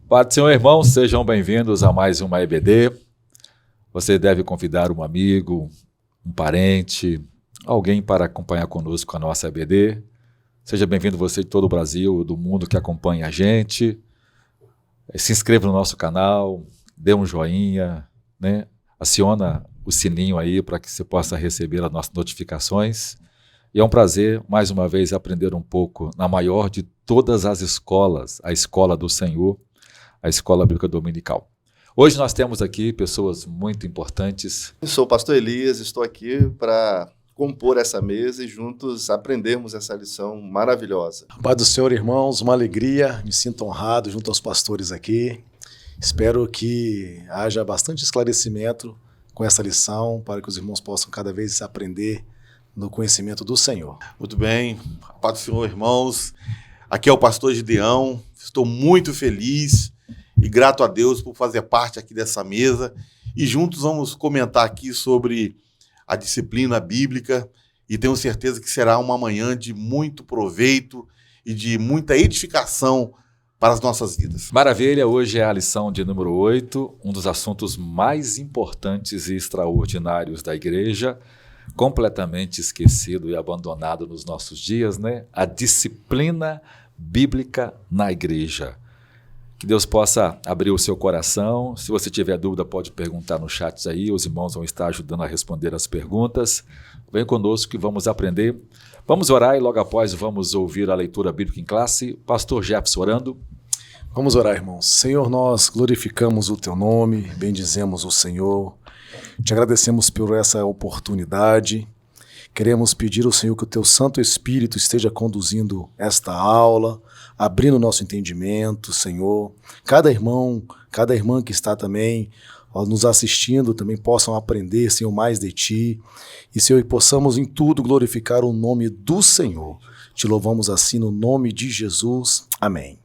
Pai do Senhor, irmãos, sejam bem-vindos a mais uma EBD. Você deve convidar um amigo, um parente, alguém para acompanhar conosco a nossa EBD. Seja bem-vindo você de todo o Brasil, do mundo que acompanha a gente. Se inscreva no nosso canal, dê um joinha, né? Aciona o sininho aí para que você possa receber as nossas notificações. E é um prazer, mais uma vez, aprender um pouco na maior de todas as escolas, a Escola do Senhor, a Escola Bíblica Dominical. Hoje nós temos aqui pessoas muito importantes. Eu sou o pastor Elias, estou aqui para compor essa mesa e juntos aprendermos essa lição maravilhosa. Pai do Senhor, irmãos, uma alegria, me sinto honrado junto aos pastores aqui. Espero que haja bastante esclarecimento com essa lição para que os irmãos possam cada vez aprender no conhecimento do Senhor. Muito bem, Pai do Senhor, irmãos. Aqui é o pastor Gideão, estou muito feliz e grato a Deus por fazer parte aqui dessa mesa e juntos vamos comentar aqui sobre a disciplina bíblica e tenho certeza que será uma manhã de muito proveito e de muita edificação para as nossas vidas. Maravilha, hoje é a lição de número 8, um dos assuntos mais importantes e extraordinários da igreja, completamente esquecido e abandonado nos nossos dias, né? A disciplina bíblica na igreja. Que Deus possa abrir o seu coração. Se você tiver dúvida, pode perguntar no chat aí, os irmãos vão estar ajudando a responder as perguntas. Vem conosco que vamos aprender. Vamos orar e logo após vamos ouvir a leitura bíblica em classe. Pastor Jefferson orando. Vamos orar, irmãos. Senhor, nós glorificamos o Teu nome, bendizemos o Senhor. Te agradecemos por essa oportunidade. Queremos pedir ao Senhor que o Teu Santo Espírito esteja conduzindo esta aula, abrindo o nosso entendimento, Senhor. Cada irmão, cada irmã que está também nos assistindo também possam aprender, Senhor, mais de Ti. E, Senhor, possamos em tudo glorificar o nome do Senhor. Te louvamos assim no nome de Jesus. Amém.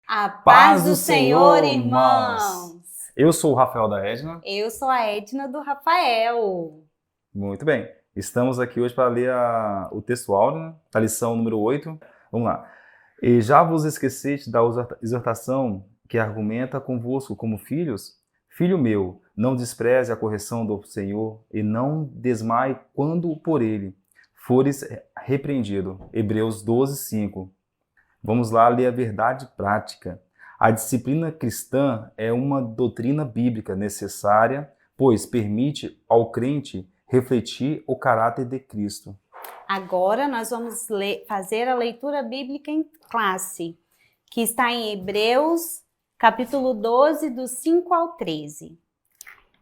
A paz do Senhor, irmãos! Eu sou o Rafael da Edna. Eu sou a Edna do Rafael. Muito bem. Estamos aqui hoje para ler o texto áudio, né? A lição número 8. Vamos lá. E já vos esqueceste da exortação que argumenta convosco como filhos? Filho meu, não despreze a correção do Senhor e não desmaie quando por ele fores repreendido. Hebreus 12, 5. Vamos lá ler a verdade prática. A disciplina cristã é uma doutrina bíblica necessária, pois permite ao crente refletir o caráter de Cristo. Agora nós vamos fazer a leitura bíblica em classe, que está em Hebreus, capítulo 12, do 5 ao 13.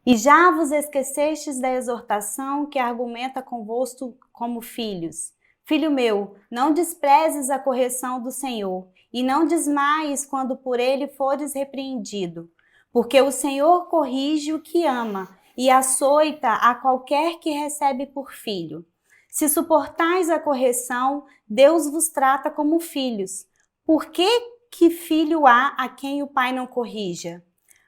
E já vos esquecestes da exortação que argumenta convosco como filhos. Filho meu, não desprezes a correção do Senhor, e não desmaies quando por ele fores repreendido, porque o Senhor corrige o que ama, e açoita a qualquer que recebe por filho. Se suportais a correção, Deus vos trata como filhos. Por que filho há a quem o pai não corrija?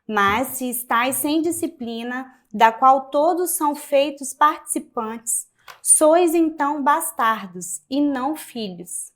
Mas se estais sem disciplina, da qual todos são feitos participantes, sois então bastardos e não filhos.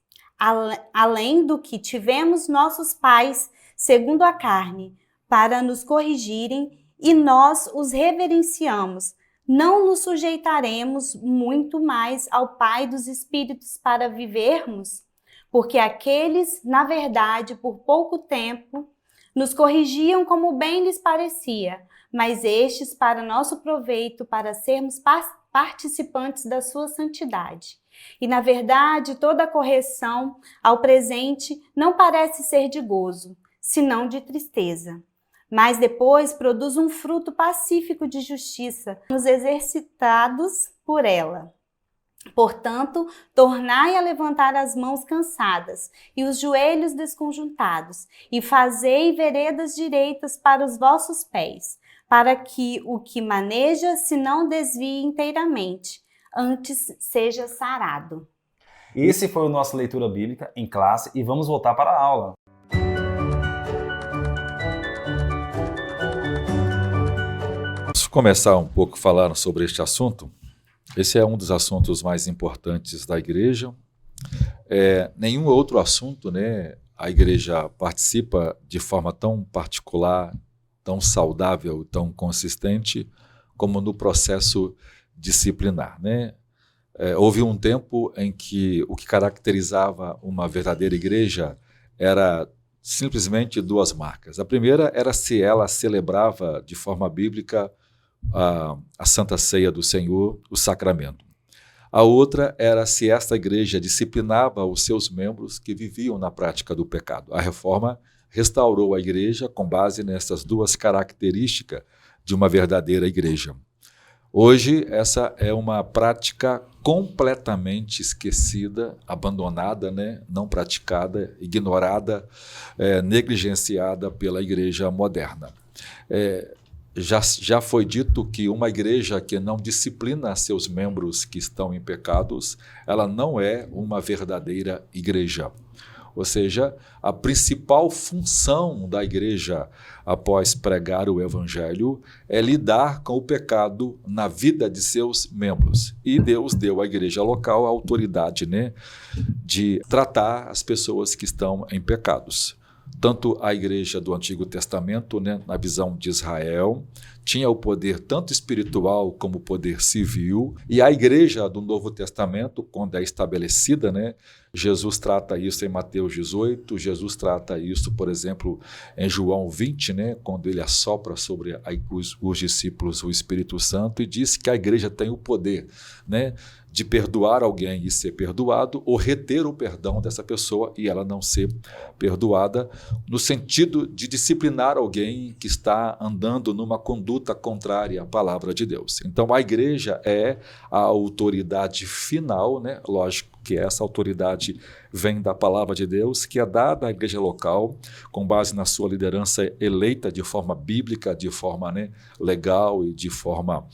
Além do que tivemos nossos pais, segundo a carne, para nos corrigirem, e nós os reverenciamos, não nos sujeitaremos muito mais ao Pai dos Espíritos para vivermos? Porque aqueles, na verdade, por pouco tempo, nos corrigiam como bem lhes parecia, mas estes para nosso proveito, para sermos participantes da sua santidade. E, na verdade, toda correção ao presente não parece ser de gozo, senão de tristeza. Mas depois produz um fruto pacífico de justiça, nos exercitados por ela. Portanto, tornai a levantar as mãos cansadas e os joelhos desconjuntados, e fazei veredas direitas para os vossos pés, para que o que maneja se não desvie inteiramente, antes seja sarado. Esse foi o nosso leitura bíblica em classe e vamos voltar para a aula. Vamos começar um pouco falando sobre este assunto. Esse é um dos assuntos mais importantes da igreja, Nenhum outro assunto, né, a igreja participa de forma tão particular, tão saudável, tão consistente, como no processo disciplinar, né? Houve um tempo em que o que caracterizava uma verdadeira igreja era simplesmente duas marcas. A primeira era se ela celebrava de forma bíblica a Santa Ceia do Senhor, o sacramento. A outra era se esta igreja disciplinava os seus membros que viviam na prática do pecado. A reforma restaurou a igreja com base nessas duas características de uma verdadeira igreja. Hoje, essa é uma prática completamente esquecida, abandonada, né? Não praticada, ignorada, negligenciada pela igreja moderna. Já foi dito que uma igreja que não disciplina seus membros que estão em pecados, ela não é uma verdadeira igreja. Ou seja, a principal função da igreja após pregar o evangelho é lidar com o pecado na vida de seus membros. E Deus deu à igreja local a autoridade, né, de tratar as pessoas que estão em pecados. Tanto a igreja do Antigo Testamento, né, na visão de Israel, tinha o poder tanto espiritual como o poder civil, e a igreja do Novo Testamento, quando é estabelecida, né, Jesus trata isso em Mateus 18, Jesus trata isso, por exemplo, em João 20, né, quando ele assopra sobre os discípulos o Espírito Santo e diz que a igreja tem o poder, né, de perdoar alguém e ser perdoado, ou reter o perdão dessa pessoa e ela não ser perdoada, no sentido de disciplinar alguém que está andando numa conduta contrária à palavra de Deus. Então a igreja é a autoridade final, né? Lógico que essa autoridade vem da palavra de Deus, que é dada à igreja local, com base na sua liderança eleita de forma bíblica, de forma, né, legal e de forma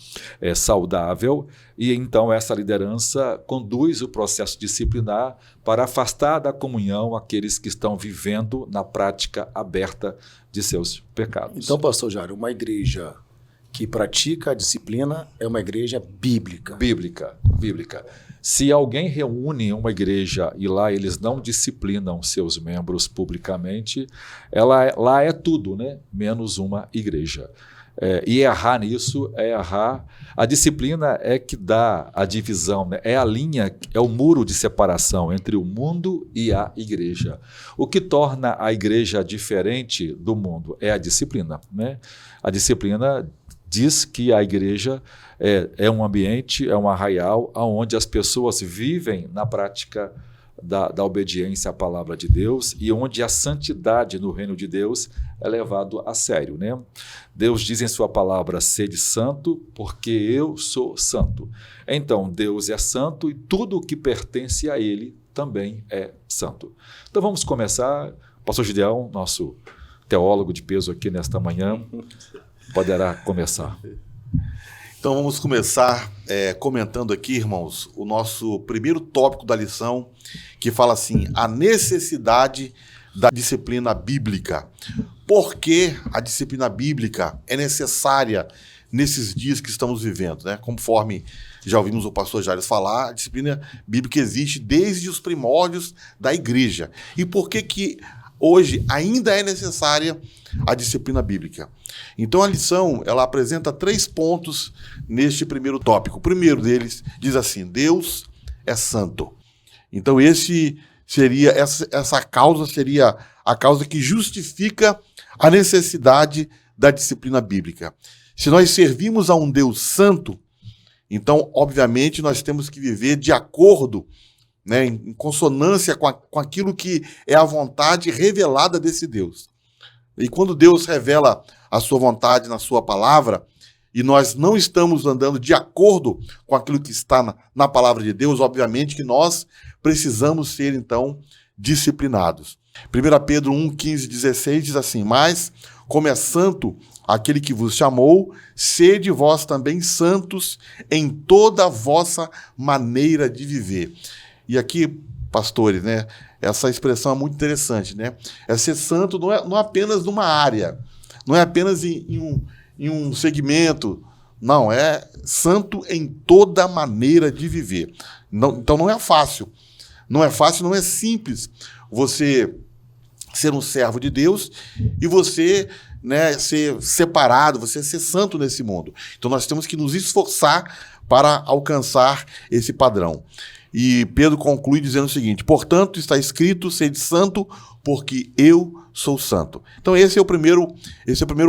saudável. E então essa liderança conduz o processo disciplinar para afastar da comunhão aqueles que estão vivendo na prática aberta de seus pecados. Então, pastor Jário, uma igreja que pratica a disciplina é uma igreja bíblica. Bíblica. Se alguém reúne uma igreja e lá eles não disciplinam seus membros publicamente, lá é tudo, né? Menos uma igreja. E errar nisso é errar. A disciplina é que dá a divisão, né? É a linha, é o muro de separação entre o mundo e a igreja. O que torna a igreja diferente do mundo é a disciplina, né? A disciplina diz que a igreja é um ambiente, é um arraial onde as pessoas vivem na prática da obediência à palavra de Deus e onde a santidade no reino de Deus é levado a sério, né? Deus diz em sua palavra, sede santo, porque eu sou santo. Então, Deus é santo e tudo o que pertence a ele também é santo. Então vamos começar. Pastor Gideão, nosso teólogo de peso aqui nesta manhã, poderá começar. Então vamos começar comentando aqui, irmãos, o nosso primeiro tópico da lição, que fala assim, a necessidade da disciplina bíblica. Por que a disciplina bíblica é necessária nesses dias que estamos vivendo, né? Conforme já ouvimos o pastor Jales falar, a disciplina bíblica existe desde os primórdios da igreja. E por que hoje ainda é necessária a disciplina bíblica? Então a lição, ela apresenta 3 pontos neste primeiro tópico. O primeiro deles diz assim, Deus é santo. Então essa causa seria a causa que justifica a necessidade da disciplina bíblica. Se nós servimos a um Deus santo, então obviamente nós temos que viver de acordo, né, em consonância com aquilo que é a vontade revelada desse Deus. E quando Deus revela a sua vontade na sua palavra, e nós não estamos andando de acordo com aquilo que está na palavra de Deus, obviamente que nós precisamos ser, então, disciplinados. 1 Pedro 1, 15, 16 diz assim, mas, como é santo aquele que vos chamou, sede vós também santos em toda a vossa maneira de viver. E aqui, pastores, né, essa expressão é muito interessante, né? É ser santo não é apenas numa área, não é apenas em um segmento, não, é santo em toda maneira de viver. Então não é fácil Não é fácil, não é simples você ser um servo de Deus e você, né, ser separado, você ser santo nesse mundo. Então nós temos que nos esforçar para alcançar esse padrão. E Pedro conclui dizendo o seguinte: portanto, está escrito, sede santo, porque eu sou santo. Então esse é o primeiro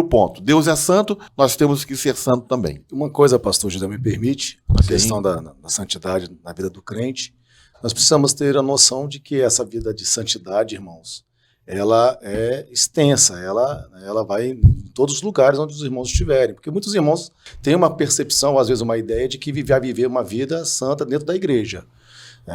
ponto. Deus é santo, nós temos que ser santo também. Uma coisa, pastor José, me permite, a questão da santidade na vida do crente, nós precisamos ter a noção de que essa vida de santidade, irmãos, ela é extensa, ela vai em todos os lugares onde os irmãos estiverem, porque muitos irmãos têm uma percepção, às vezes uma ideia de que vai viver uma vida santa dentro da igreja.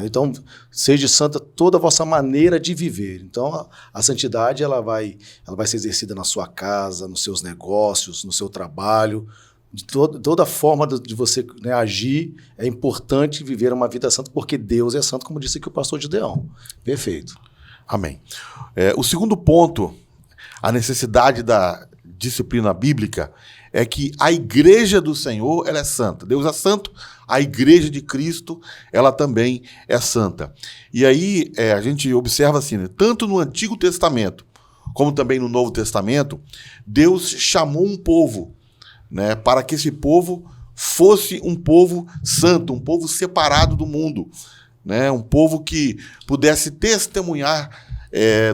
Então, seja santa toda a vossa maneira de viver. Então, a santidade ela vai ser exercida na sua casa, nos seus negócios, no seu trabalho, de toda forma de você, né, agir. É importante viver uma vida santa, porque Deus é santo, como disse aqui o pastor Gideão. Perfeito. Amém. O segundo ponto, a necessidade da disciplina bíblica, é que a igreja do Senhor, ela é santa. Deus é santo, a igreja de Cristo, ela também é santa. E aí a gente observa assim, né, tanto no Antigo Testamento, como também no Novo Testamento, Deus chamou um povo, né, para que esse povo fosse um povo santo, um povo separado do mundo, né, um povo que pudesse testemunhar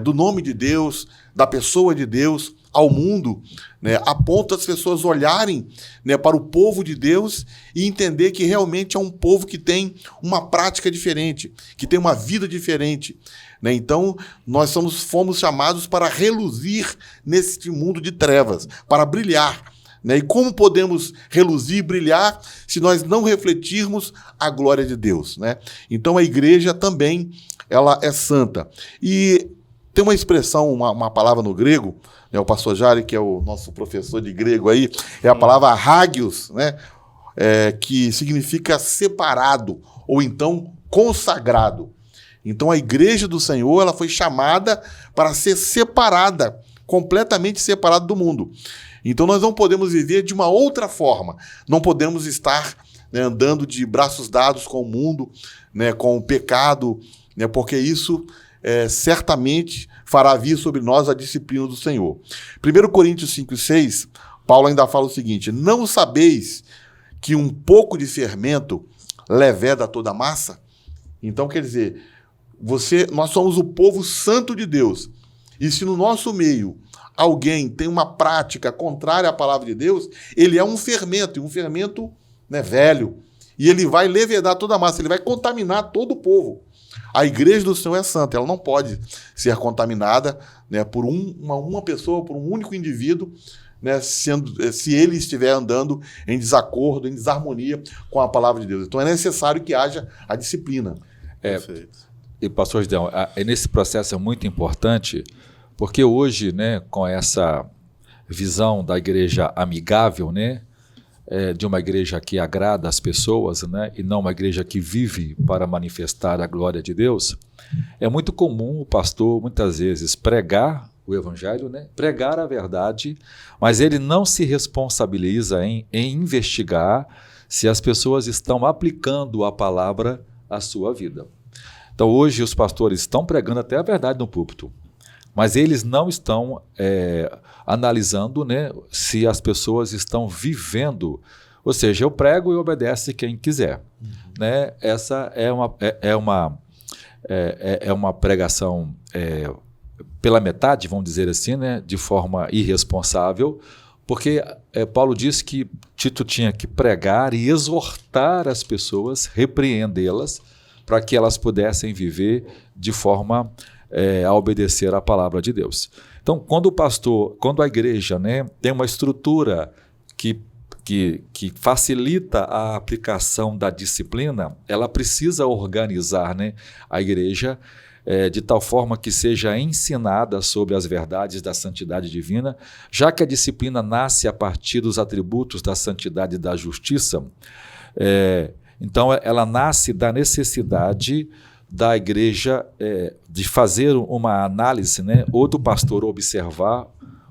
do nome de Deus, da pessoa de Deus ao mundo, né, a ponto das pessoas olharem, né, para o povo de Deus e entender que realmente é um povo que tem uma prática diferente, que tem uma vida diferente, né? Então, nós fomos chamados para reluzir nesse mundo de trevas, para brilhar. Né? E como podemos reluzir e brilhar se nós não refletirmos a glória de Deus? Né? Então, a igreja também ela é santa. E tem uma expressão, uma palavra no grego, né, o pastor Jari, que é o nosso professor de grego aí, é a palavra hagios, né, que significa separado, ou então consagrado. Então a igreja do Senhor ela foi chamada para ser separada, completamente separada do mundo. Então nós não podemos viver de uma outra forma, não podemos estar, né, andando de braços dados com o mundo, né, com o pecado, né, porque isso certamente fará vir sobre nós a disciplina do Senhor. 1 Coríntios 5,6, Paulo ainda fala o seguinte: não sabeis que um pouco de fermento leveda toda a massa? Então, quer dizer, nós somos o povo santo de Deus, e se no nosso meio alguém tem uma prática contrária à palavra de Deus, ele é um fermento, e um fermento, né, velho, e ele vai levedar toda a massa, ele vai contaminar todo o povo. A igreja do Senhor é santa, ela não pode ser contaminada, né, por uma pessoa, por um único indivíduo, né, se ele estiver andando em desacordo, em desarmonia com a palavra de Deus. Então é necessário que haja a disciplina. E pastor Gideão, nesse processo é muito importante, porque hoje, né, com essa visão da igreja amigável, né, de uma igreja que agrada as pessoas, né, e não uma igreja que vive para manifestar a glória de Deus, é muito comum o pastor, muitas vezes, pregar o evangelho, né, pregar a verdade, mas ele não se responsabiliza em investigar se as pessoas estão aplicando a palavra à sua vida. Então, hoje, os pastores estão pregando até a verdade no púlpito, mas eles não estão analisando, né, se as pessoas estão vivendo. Ou seja, eu prego e obedece quem quiser. Né? Essa é uma pregação pela metade, vamos dizer assim, né, de forma irresponsável, porque Paulo disse que Tito tinha que pregar e exortar as pessoas, repreendê-las, para que elas pudessem viver de forma a obedecer à palavra de Deus. Então, quando a igreja, né, tem uma estrutura que facilita a aplicação da disciplina, ela precisa organizar, né, a igreja de tal forma que seja ensinada sobre as verdades da santidade divina, já que a disciplina nasce a partir dos atributos da santidade e da justiça. Então, ela nasce da necessidade da igreja de fazer uma análise, né, ou do pastor observar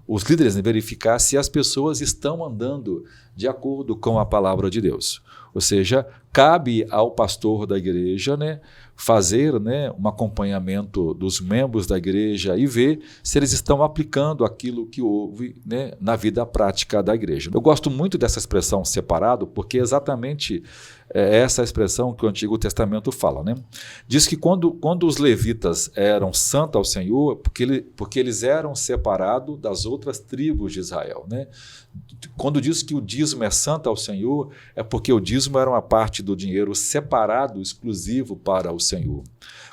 os líderes verificar se as pessoas estão andando de acordo com a palavra de Deus. Ou seja, cabe ao pastor da igreja, né, fazer, né, um acompanhamento dos membros da igreja e ver se eles estão aplicando aquilo que houve, né, na vida prática da igreja. Eu gosto muito dessa expressão separado, porque exatamente é essa expressão que o Antigo Testamento fala, né? Diz que quando os levitas eram santos ao Senhor, porque eles eram separados das outras tribos de Israel, né? Quando diz que o dízimo é santo ao Senhor, é porque o dízimo era uma parte do dinheiro separado, exclusivo para o Senhor.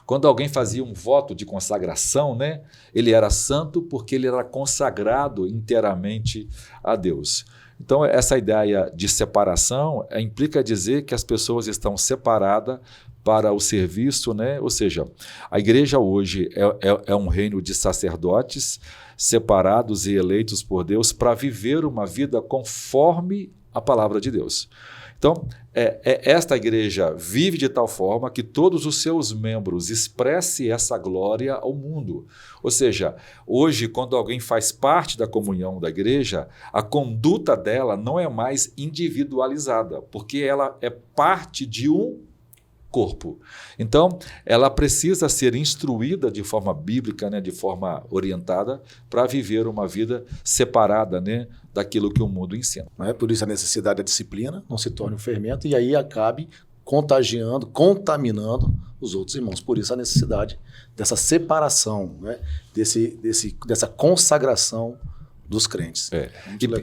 Quando alguém fazia um voto de consagração, né, ele era santo porque ele era consagrado inteiramente a Deus. Então, essa ideia de separação implica dizer que as pessoas estão separadas para o serviço, né? Ou seja, a igreja hoje é um reino de sacerdotes separados e eleitos por Deus para viver uma vida conforme a palavra de Deus. Então, esta igreja vive de tal forma que todos os seus membros expressem essa glória ao mundo. Ou seja, hoje, quando alguém faz parte da comunhão da igreja, a conduta dela não é mais individualizada, porque ela é parte de um corpo. Então, ela precisa ser instruída de forma bíblica, né, de forma orientada, para viver uma vida separada, né, daquilo que o mundo ensina. Por isso a necessidade da disciplina, não se torne um fermento e aí acabe contagiando, contaminando os outros irmãos. Por isso a necessidade dessa separação, né, dessa consagração dos crentes.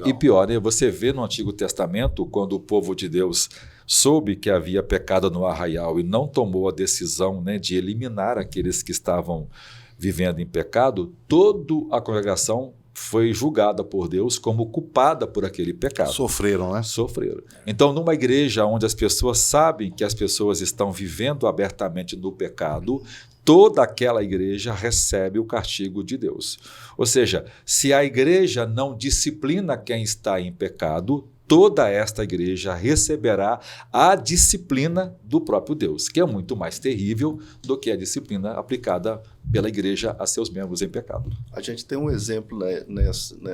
E pior, né, você vê no Antigo Testamento, quando o povo de Deus soube que havia pecado no arraial e não tomou a decisão, né, de eliminar aqueles que estavam vivendo em pecado, toda a congregação foi julgada por Deus como culpada por aquele pecado. Sofreram, né? Sofreram. Então, numa igreja onde as pessoas sabem que as pessoas estão vivendo abertamente no pecado, toda aquela igreja recebe o castigo de Deus. Ou seja, se a igreja não disciplina quem está em pecado, toda esta igreja receberá a disciplina do próprio Deus, que é muito mais terrível do que a disciplina aplicada pela igreja a seus membros em pecado. A gente tem um exemplo, né,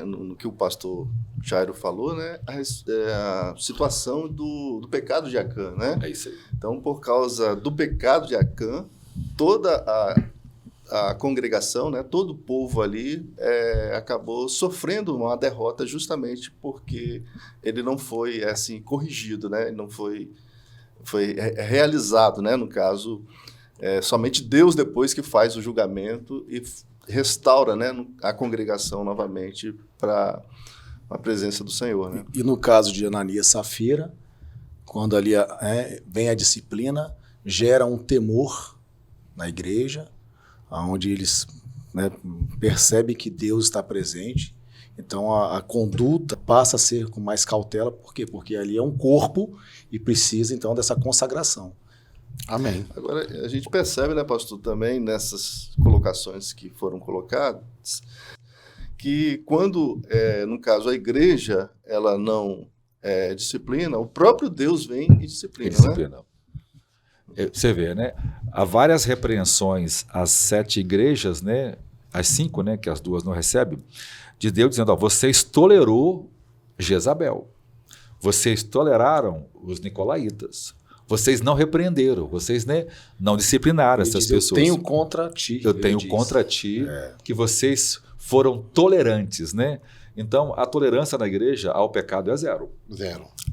no que o pastor Jairo falou, né, a situação do pecado de Acã, né? É isso aí. Então, por causa do pecado de Acã, toda a congregação, né, todo o povo ali acabou sofrendo uma derrota justamente porque ele não foi assim corrigido, né? Ele não foi realizado, né? No caso, somente Deus depois que faz o julgamento e restaura, né, a congregação novamente para a presença do Senhor, né? E no caso de Ananias e Safira, quando ali vem a disciplina, gera um temor na igreja, onde eles, né, percebem que Deus está presente. Então a conduta passa a ser com mais cautela. Por quê? Porque ali é um corpo e precisa então dessa consagração. Amém. Agora, a gente percebe, né, pastor, também nessas colocações que foram colocadas, que quando, no caso, a igreja ela não disciplina, o próprio Deus vem e disciplina. Né? Você vê, né? Há várias repreensões às 7 igrejas, né? Às 5, né? Que as 2 não recebem, de Deus dizendo: vocês tolerou Jezabel, vocês toleraram os nicolaítas, vocês não repreenderam, vocês, né, não disciplinaram essas pessoas. Eu tenho contra ti. Eu tenho contra ti que vocês foram tolerantes, né? Então, a tolerância na igreja ao pecado é zero.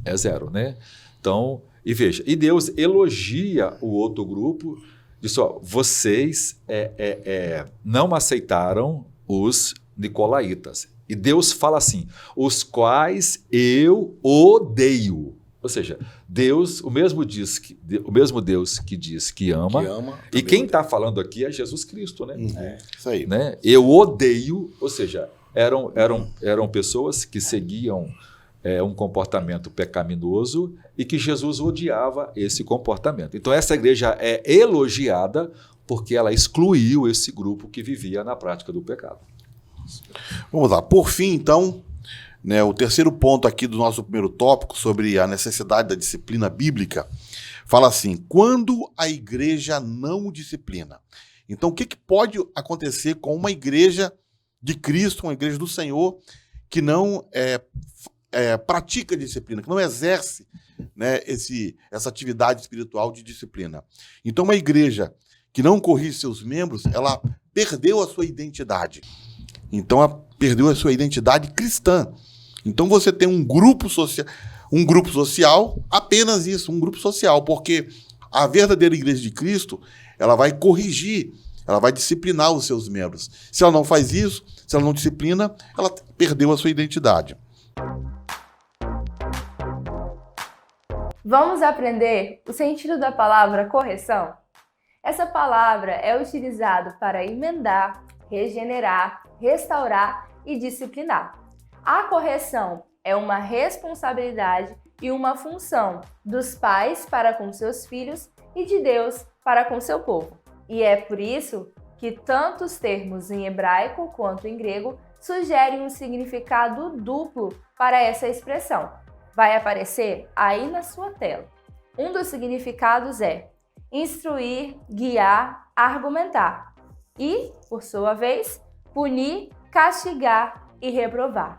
É zero, né? Então, e veja, e Deus elogia o outro grupo, diz: vocês não aceitaram os nicolaítas. E Deus fala assim: os quais eu odeio. Ou seja, Deus, o mesmo Deus que diz que ama e quem está falando aqui é Jesus Cristo, né? Isso aí. Né? Eu odeio, ou seja, eram pessoas que seguiam um comportamento pecaminoso e que Jesus odiava esse comportamento. Então essa igreja é elogiada porque ela excluiu esse grupo que vivia na prática do pecado. Vamos lá. Por fim, então, né, o terceiro ponto aqui do nosso primeiro tópico sobre a necessidade da disciplina bíblica fala assim: quando a igreja não disciplina. Então, o que pode acontecer com uma igreja de Cristo, uma igreja do Senhor, que não pratica disciplina, que não exerce, né, essa atividade espiritual de disciplina. Então, uma igreja que não corrige seus membros, ela perdeu a sua identidade. Então, ela perdeu a sua identidade cristã. Então, você tem um grupo social, apenas isso, um grupo social, porque a verdadeira igreja de Cristo, ela vai corrigir, ela vai disciplinar os seus membros. Se ela não faz isso, se ela não disciplina, ela perdeu a sua identidade. Vamos aprender o sentido da palavra correção? Essa palavra é utilizada para emendar, regenerar, restaurar e disciplinar. A correção é uma responsabilidade e uma função dos pais para com seus filhos e de Deus para com seu povo. E é por isso que tanto os termos em hebraico quanto em grego sugerem um significado duplo para essa expressão. Vai aparecer aí na sua tela. Um dos significados é instruir, guiar, argumentar e, por sua vez, punir, castigar e reprovar.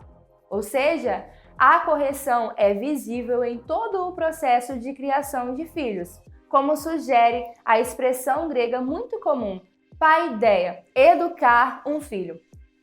Ou seja, a correção é visível em todo o processo de criação de filhos, como sugere a expressão grega muito comum, paideia, educar um filho.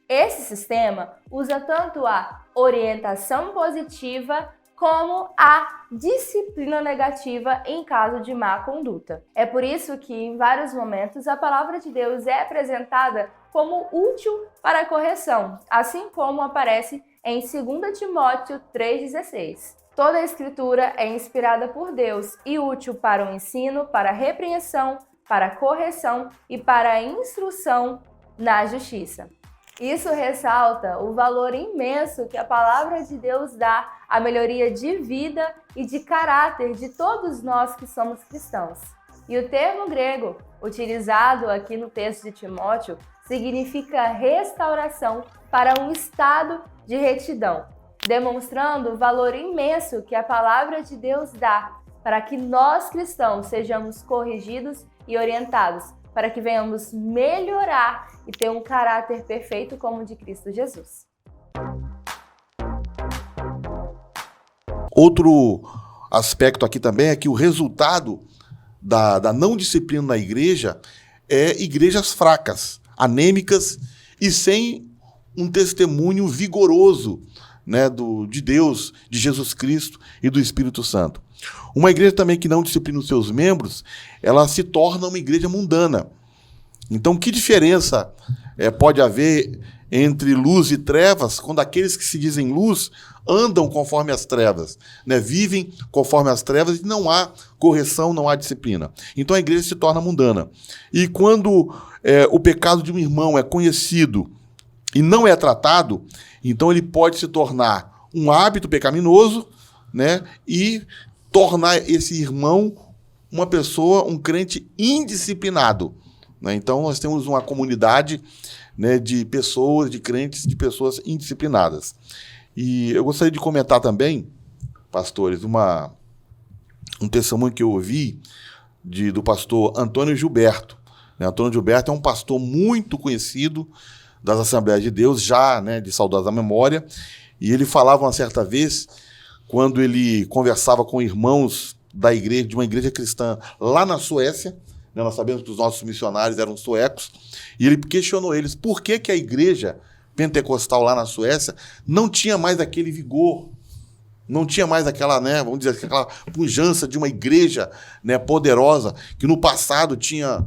Esse sistema usa tanto a orientação positiva como a disciplina negativa em caso de má conduta. É por isso que, em vários momentos, a palavra de Deus é apresentada como útil para a correção, assim como aparece em 2 Timóteo 3,16. Toda a Escritura é inspirada por Deus e útil para o ensino, para a repreensão, para a correção e para a instrução na justiça. Isso ressalta o valor imenso que a palavra de Deus dá à melhoria de vida e de caráter de todos nós que somos cristãos. E o termo grego, utilizado aqui no texto de Timóteo, significa restauração para um estado de retidão, demonstrando o valor imenso que a palavra de Deus dá para que nós cristãos sejamos corrigidos e orientados, para que venhamos melhorar e ter um caráter perfeito como o de Cristo Jesus. Outro aspecto aqui também é que o resultado da não disciplina na igreja é igrejas fracas, anêmicas e sem um testemunho vigoroso, né, de Deus, de Jesus Cristo e do Espírito Santo. Uma igreja também que não disciplina os seus membros, ela se torna uma igreja mundana. Então, que diferença pode haver entre luz e trevas, quando aqueles que se dizem luz andam conforme as trevas, né? Vivem conforme as trevas e não há correção, não há disciplina. Então, a igreja se torna mundana. E quando o pecado de um irmão é conhecido e não é tratado, então ele pode se tornar um hábito pecaminoso, né? E tornar esse irmão uma pessoa, um crente indisciplinado, né? Então, nós temos uma comunidade, né, de pessoas, de crentes, de pessoas indisciplinadas. E eu gostaria de comentar também, pastores, um testemunho que eu ouvi do pastor Antônio Gilberto. Né? Antônio Gilberto é um pastor muito conhecido das Assembleias de Deus, já, né, de saudosa memória, e ele falava uma certa vez, quando ele conversava com irmãos da igreja, de uma igreja cristã lá na Suécia, né, nós sabemos que os nossos missionários eram suecos, e ele questionou eles por que a igreja pentecostal lá na Suécia não tinha mais aquele vigor, não tinha mais aquela, né, vamos dizer, aquela pujança de uma igreja, né, poderosa, que no passado tinha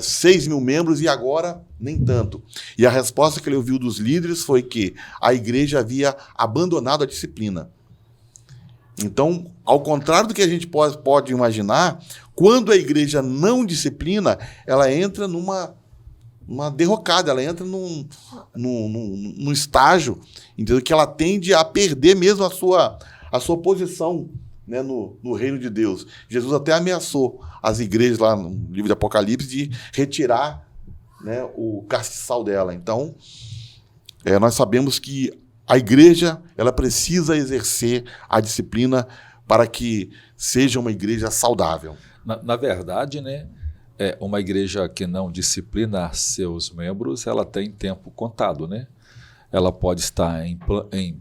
6 mil membros e agora nem tanto. E a resposta que ele ouviu dos líderes foi que a igreja havia abandonado a disciplina. Então, ao contrário do que a gente pode imaginar, quando a igreja não disciplina, ela entra numa derrocada, ela entra num estágio, entendeu? Que ela tende a perder mesmo a sua posição, né, no reino de Deus. Jesus até ameaçou as igrejas lá no livro de Apocalipse de retirar, né, o castiçal dela. Então, nós sabemos que a igreja ela precisa exercer a disciplina para que seja uma igreja saudável. Na verdade, né, Uma igreja que não disciplina seus membros, ela tem tempo contado, né? Ela pode estar em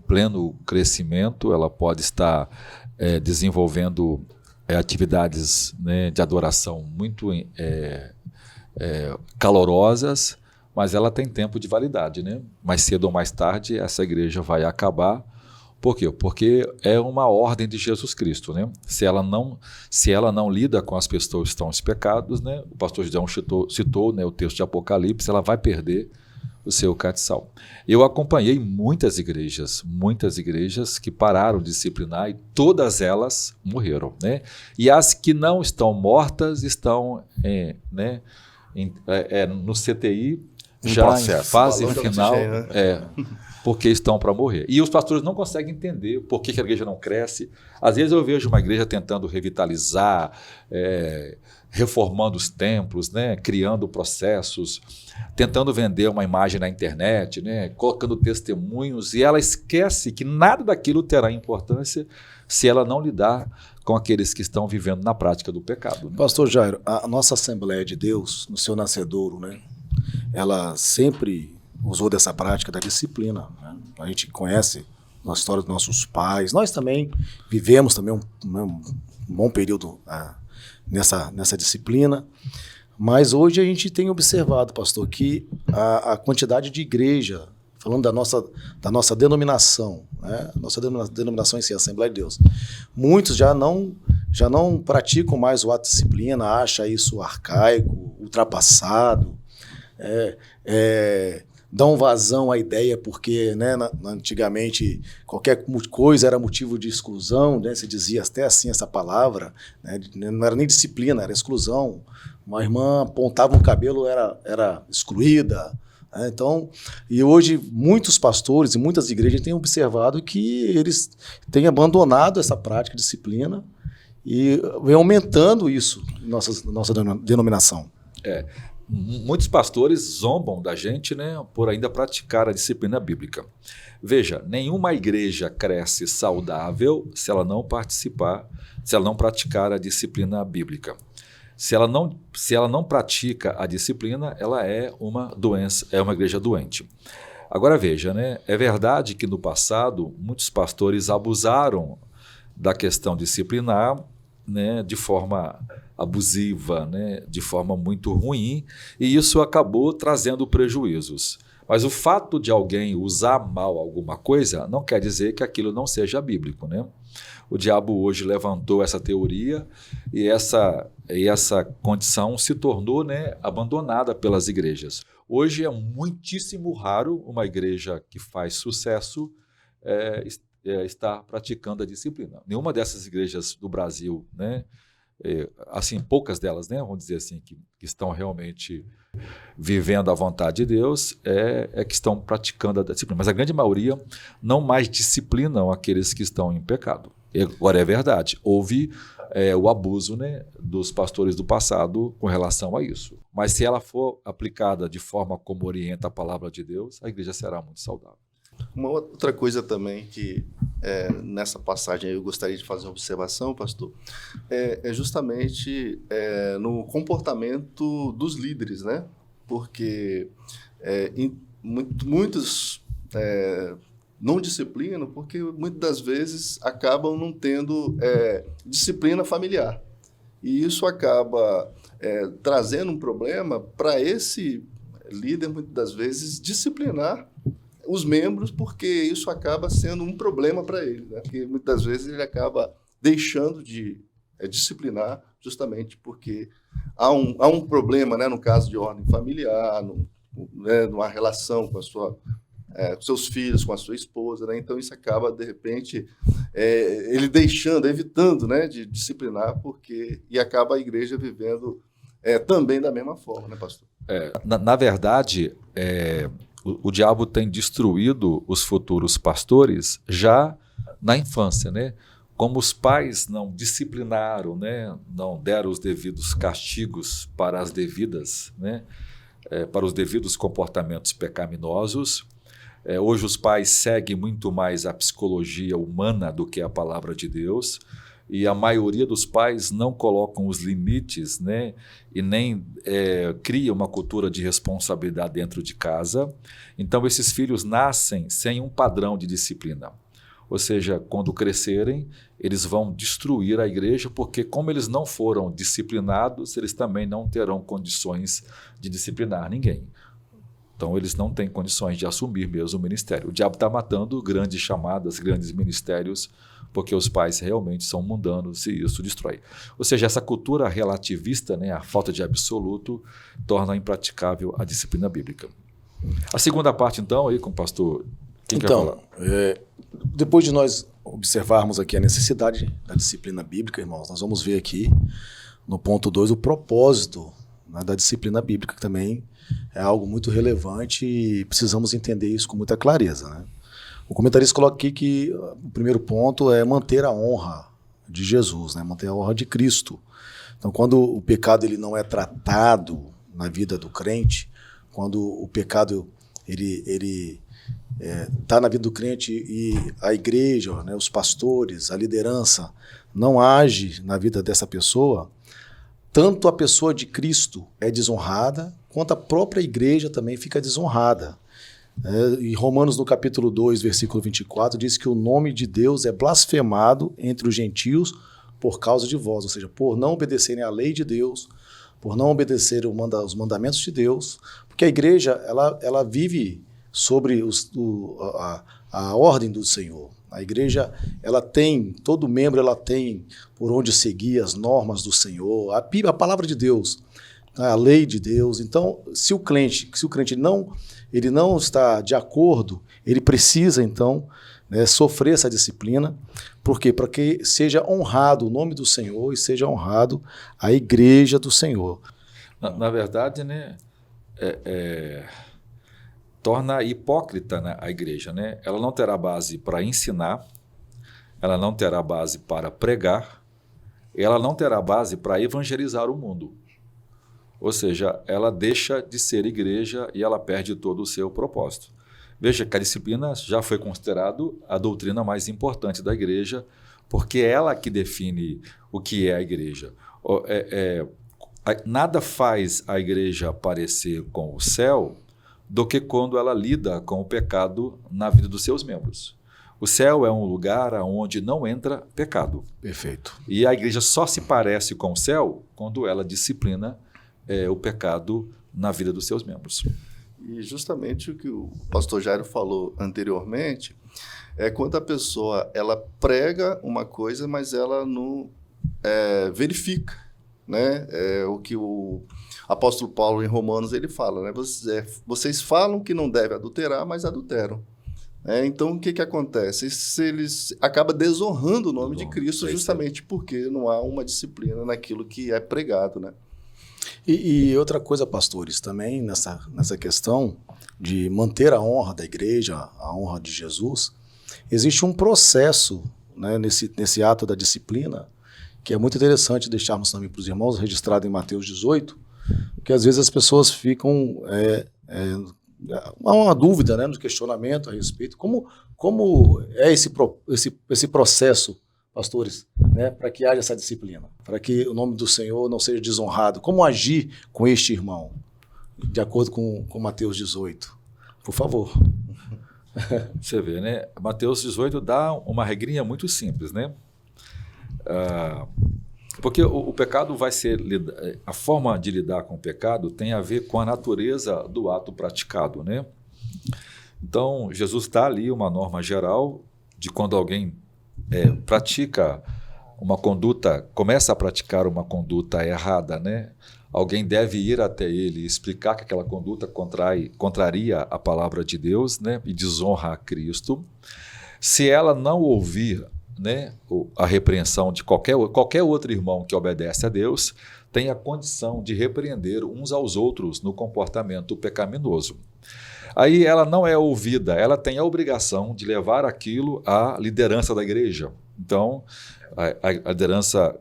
pleno crescimento, ela pode estar desenvolvendo atividades, né, de adoração muito calorosas, mas ela tem tempo de validade, né? Mais cedo ou mais tarde, essa igreja vai acabar. Por quê? Porque é uma ordem de Jesus Cristo, né? Se ela não lida com as pessoas que estão em pecados, né? O pastor Gideão citou, né, o texto de Apocalipse, ela vai perder o seu castiçal. Eu acompanhei muitas igrejas que pararam de disciplinar e todas elas morreram, né? E as que não estão mortas estão no CTI, já em fase final, porque estão para morrer. E os pastores não conseguem entender por que a igreja não cresce. Às vezes eu vejo uma igreja tentando revitalizar, reformando os templos, né, criando processos, tentando vender uma imagem na internet, né, colocando testemunhos, e ela esquece que nada daquilo terá importância se ela não lidar com aqueles que estão vivendo na prática do pecado, né? Pastor Jairo, a nossa Assembleia de Deus, no seu nascedouro, né, ela sempre usou dessa prática da disciplina, né? A gente conhece a história dos nossos pais, nós também vivemos também um bom período nessa disciplina, mas hoje a gente tem observado, pastor, que a quantidade de igreja, falando da nossa denominação, né? Nossa denominação em si, Assembleia de Deus, muitos já não praticam mais o ato de disciplina, acham isso arcaico, ultrapassado, dão vazão à ideia porque, né, antigamente qualquer coisa era motivo de exclusão, né, se dizia até assim essa palavra, né, não era nem disciplina, era exclusão. Uma irmã apontava um cabelo, era excluída. Né, então, e hoje muitos pastores e muitas igrejas têm observado que eles têm abandonado essa prática de disciplina e vem aumentando isso na nossa denominação. Muitos pastores zombam da gente, né, por ainda praticar a disciplina bíblica. Veja, nenhuma igreja cresce saudável se ela não praticar a disciplina bíblica. Se ela não pratica a disciplina, ela é uma doença, é uma igreja doente. Agora veja, né, é verdade que no passado muitos pastores abusaram da questão disciplinar, né, de forma abusiva, né, de forma muito ruim, e isso acabou trazendo prejuízos. Mas o fato de alguém usar mal alguma coisa não quer dizer que aquilo não seja bíblico, né? O diabo hoje levantou essa teoria e essa condição se tornou, né, abandonada pelas igrejas. Hoje é muitíssimo raro uma igreja que faz sucesso estar praticando a disciplina. Nenhuma dessas igrejas do Brasil, né, assim, poucas delas, né, vamos dizer assim, que estão realmente vivendo a vontade de Deus, que estão praticando a disciplina. Mas a grande maioria não mais disciplinam aqueles que estão em pecado. E agora é verdade, houve o abuso, né, dos pastores do passado com relação a isso. Mas se ela for aplicada de forma como orienta a palavra de Deus, a igreja será muito saudável. Uma outra coisa também que nessa passagem eu gostaria de fazer uma observação, pastor, é justamente no comportamento dos líderes, né? Porque muitos não disciplinam porque muitas das vezes acabam não tendo disciplina familiar. E isso acaba trazendo um problema para esse líder, muitas das vezes, disciplinar os membros, porque isso acaba sendo um problema para ele, né? Porque muitas das vezes ele acaba deixando de disciplinar justamente porque há um problema, né, no caso de ordem familiar, numa relação com com seus filhos, com a sua esposa, né? Então isso acaba, de repente, ele evitando, né, de disciplinar, e acaba a igreja vivendo também da mesma forma, né, pastor? Na verdade, o diabo tem destruído os futuros pastores já na infância, né? Como os pais não disciplinaram, né, não deram os devidos castigos para para os devidos comportamentos pecaminosos. Hoje os pais seguem muito mais a psicologia humana do que a palavra de Deus. e a maioria dos pais não colocam os limites, né, e nem cria uma cultura de responsabilidade dentro de casa. Então, esses filhos nascem sem um padrão de disciplina. Ou seja, quando crescerem, eles vão destruir a igreja, porque como eles não foram disciplinados, eles também não terão condições de disciplinar ninguém. Então, eles não têm condições de assumir mesmo o ministério. O diabo está matando grandes chamadas, grandes ministérios, porque os pais realmente são mundanos e isso destrói. Ou seja, essa cultura relativista, né, a falta de absoluto, torna impraticável a disciplina bíblica. A segunda parte, então, aí com o pastor... Quem quer falar? Depois de nós observarmos aqui a necessidade da disciplina bíblica, irmãos, nós vamos ver aqui, no ponto 2, o propósito, né, da disciplina bíblica, que também é algo muito relevante e precisamos entender isso com muita clareza, né? O comentarista coloca aqui que o primeiro ponto é manter a honra de Jesus, né? Manter a honra de Cristo. Então, quando o pecado ele não é tratado na vida do crente, quando o pecado ele está na vida do crente e a igreja, né, os pastores, a liderança não age na vida dessa pessoa, tanto a pessoa de Cristo é desonrada, quanto a própria igreja também fica desonrada. Em Romanos, no capítulo 2, versículo 24, diz que o nome de Deus é blasfemado entre os gentios por causa de vós, ou seja, por não obedecerem à lei de Deus, por não obedecerem os mandamentos de Deus, porque a igreja ela vive sobre a ordem do Senhor. A igreja, ela tem, todo membro ela tem por onde seguir as normas do Senhor, a palavra de Deus, a lei de Deus. Então, se o crente ele não está de acordo, ele precisa, então, né, sofrer essa disciplina. Por quê? Para que seja honrado o nome do Senhor e seja honrado a igreja do Senhor. Na verdade, né, torna hipócrita, né, a igreja, né? Ela não terá base para ensinar, ela não terá base para pregar, ela não terá base para evangelizar o mundo. Ou seja, ela deixa de ser igreja e ela perde todo o seu propósito. Veja que a disciplina já foi considerado a doutrina mais importante da igreja, porque é ela que define o que é a igreja. Nada faz a igreja parecer com o céu do que quando ela lida com o pecado na vida dos seus membros. O céu é um lugar onde não entra pecado. Perfeito. E a igreja só se parece com o céu quando ela disciplina o pecado na vida dos seus membros. E justamente o que o pastor Jairo falou anteriormente é quando a pessoa ela prega uma coisa, mas ela não verifica, né? O que o apóstolo Paulo em Romanos ele fala, né? Vocês falam que não deve adulterar, mas adulteram. Então o que acontece? Eles acabam desonrando o nome de Cristo justamente porque não há uma disciplina naquilo que é pregado, né? E outra coisa, pastores, também nessa questão de manter a honra da igreja, a honra de Jesus, existe um processo, né, nesse ato da disciplina, que é muito interessante deixarmos também para os irmãos, registrado em Mateus 18, que às vezes as pessoas ficam... há uma dúvida, né, no questionamento a respeito. Como é esse processo, pastores, né, para que haja essa disciplina, para que o nome do Senhor não seja desonrado? Como agir com este irmão, de acordo com Mateus 18? Por favor. Você vê, né? Mateus 18 dá uma regrinha muito simples, né? Porque o pecado vai ser... A forma de lidar com o pecado tem a ver com a natureza do ato praticado, né? Então, Jesus dá ali uma norma geral de quando alguém pratica uma conduta, começa a praticar uma conduta errada, né? Alguém deve ir até ele e explicar que aquela conduta contraria a palavra de Deus, né? E desonra a Cristo. Se ela não ouvir, né, a repreensão de qualquer outro irmão que obedece a Deus, tem a condição de repreender uns aos outros no comportamento pecaminoso. Aí ela não é ouvida, ela tem a obrigação de levar aquilo à liderança da igreja. Então, a liderança,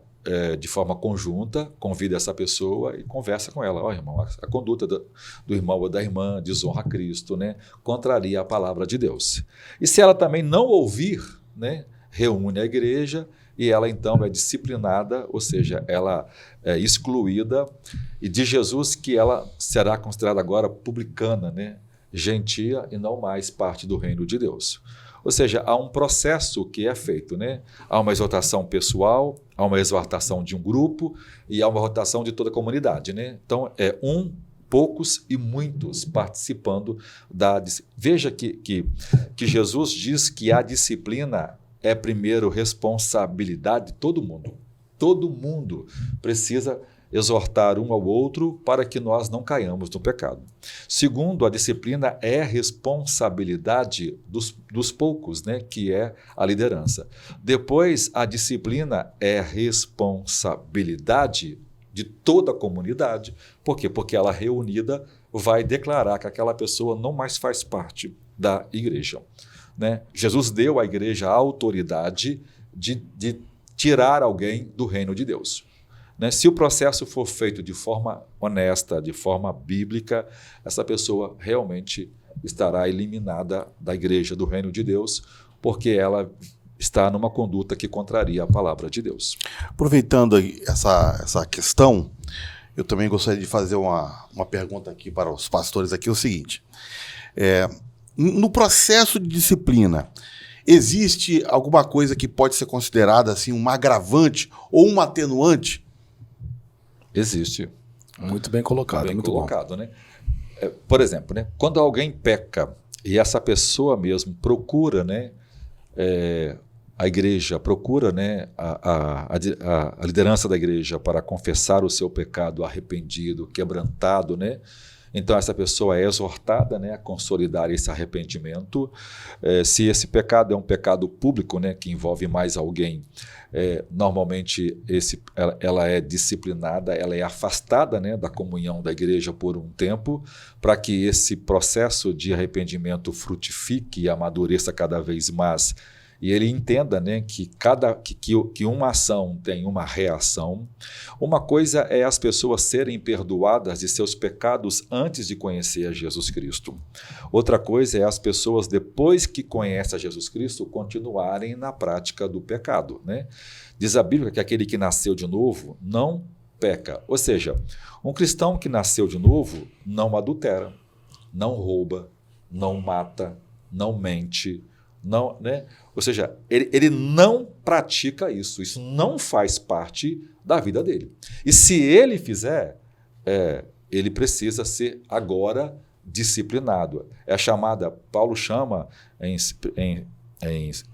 de forma conjunta, convida essa pessoa e conversa com ela. Irmão, a conduta do irmão ou da irmã desonra a Cristo, né? Contraria a palavra de Deus. E se ela também não ouvir, né, reúne a igreja e ela então é disciplinada, ou seja, ela é excluída, e de Jesus que ela será considerada agora publicana, né? Gentia e não mais parte do reino de Deus. Ou seja, há um processo que é feito, né? Há uma exortação pessoal, há uma exortação de um grupo e há uma exortação de toda a comunidade, né? Então, poucos e muitos participando da... Veja que Jesus diz que a disciplina é primeiro responsabilidade de todo mundo. Todo mundo precisa exortar um ao outro para que nós não caiamos no pecado. Segundo, a disciplina é responsabilidade dos poucos, né, que é a liderança. Depois, a disciplina é responsabilidade de toda a comunidade. Por quê? Porque ela reunida vai declarar que aquela pessoa não mais faz parte da igreja, né? Jesus deu à igreja a autoridade de tirar alguém do reino de Deus. Né? Se o processo for feito de forma honesta, de forma bíblica, essa pessoa realmente estará eliminada da igreja, do reino de Deus, porque ela está numa conduta que contraria a palavra de Deus. Aproveitando essa questão, eu também gostaria de fazer uma pergunta aqui para os pastores aqui, é o seguinte, no processo de disciplina, existe alguma coisa que pode ser considerada assim, um agravante ou um atenuante? Existe. Muito bem colocado, Bem muito colocado, né? Por exemplo, né, quando alguém peca e essa pessoa mesmo procura, né, a igreja procura, né, a liderança da igreja para confessar o seu pecado arrependido, quebrantado, né? Então essa pessoa é exortada, né, a consolidar esse arrependimento. Se esse pecado é um pecado público, né, que envolve mais alguém, normalmente ela é disciplinada, ela é afastada, né, da comunhão da igreja por um tempo, para que esse processo de arrependimento frutifique e amadureça cada vez mais. E ele entenda, né, que uma ação tem uma reação. Uma coisa é as pessoas serem perdoadas de seus pecados antes de conhecer a Jesus Cristo. Outra coisa é as pessoas, depois que conhecem a Jesus Cristo, continuarem na prática do pecado, né? Diz a Bíblia que aquele que nasceu de novo não peca. Ou seja, um cristão que nasceu de novo não adultera, não rouba, não mata, não mente, não, né? Ou seja, ele não pratica isso. Isso não faz parte da vida dele. E se ele fizer, ele precisa ser agora disciplinado. É a chamada, Paulo chama em 2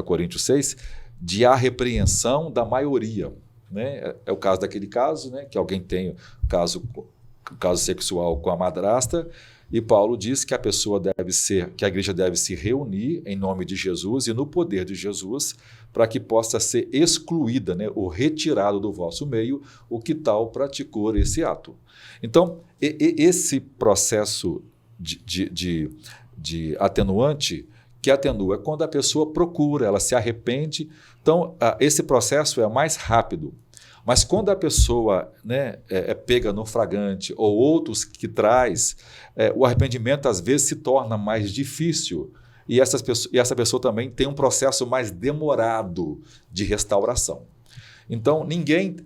Coríntios 6, de a repreensão da maioria. Né? É o caso daquele caso, né, que alguém tem caso sexual com a madrasta, e Paulo diz que a igreja deve se reunir em nome de Jesus e no poder de Jesus para que possa ser excluída, né, ou retirado do vosso meio o que tal praticou esse ato. Então, esse processo de atenuante, que atenua é quando a pessoa procura, ela se arrepende. Então, esse processo é mais rápido. Mas quando a pessoa, né, é pega no flagrante ou outros que traz, o arrependimento às vezes se torna mais difícil e essa pessoa também tem um processo mais demorado de restauração. Então, ninguém...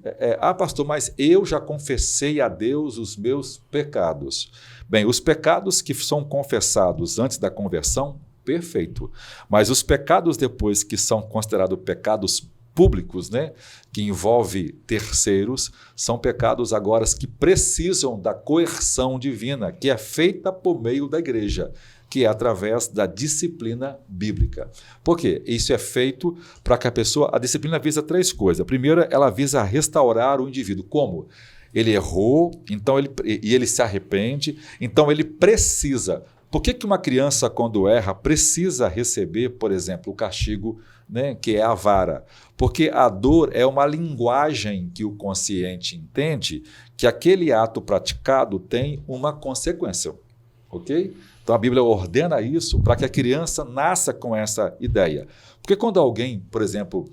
pastor, mas eu já confessei a Deus os meus pecados. Bem, os pecados que são confessados antes da conversão, perfeito. Mas os pecados depois que são considerados pecados públicos, né, que envolve terceiros, são pecados agora que precisam da coerção divina, que é feita por meio da igreja, que é através da disciplina bíblica. Por quê? Isso é feito para que a disciplina visa 3 coisas. A primeira, ela visa restaurar o indivíduo. Como? Ele errou, então ele se arrepende, então ele precisa. Por que uma criança, quando erra, precisa receber, por exemplo, o castigo, né, que é a vara? Porque a dor é uma linguagem que o consciente entende que aquele ato praticado tem uma consequência. Ok? Então a Bíblia ordena isso para que a criança nasça com essa ideia. Porque quando alguém, por exemplo,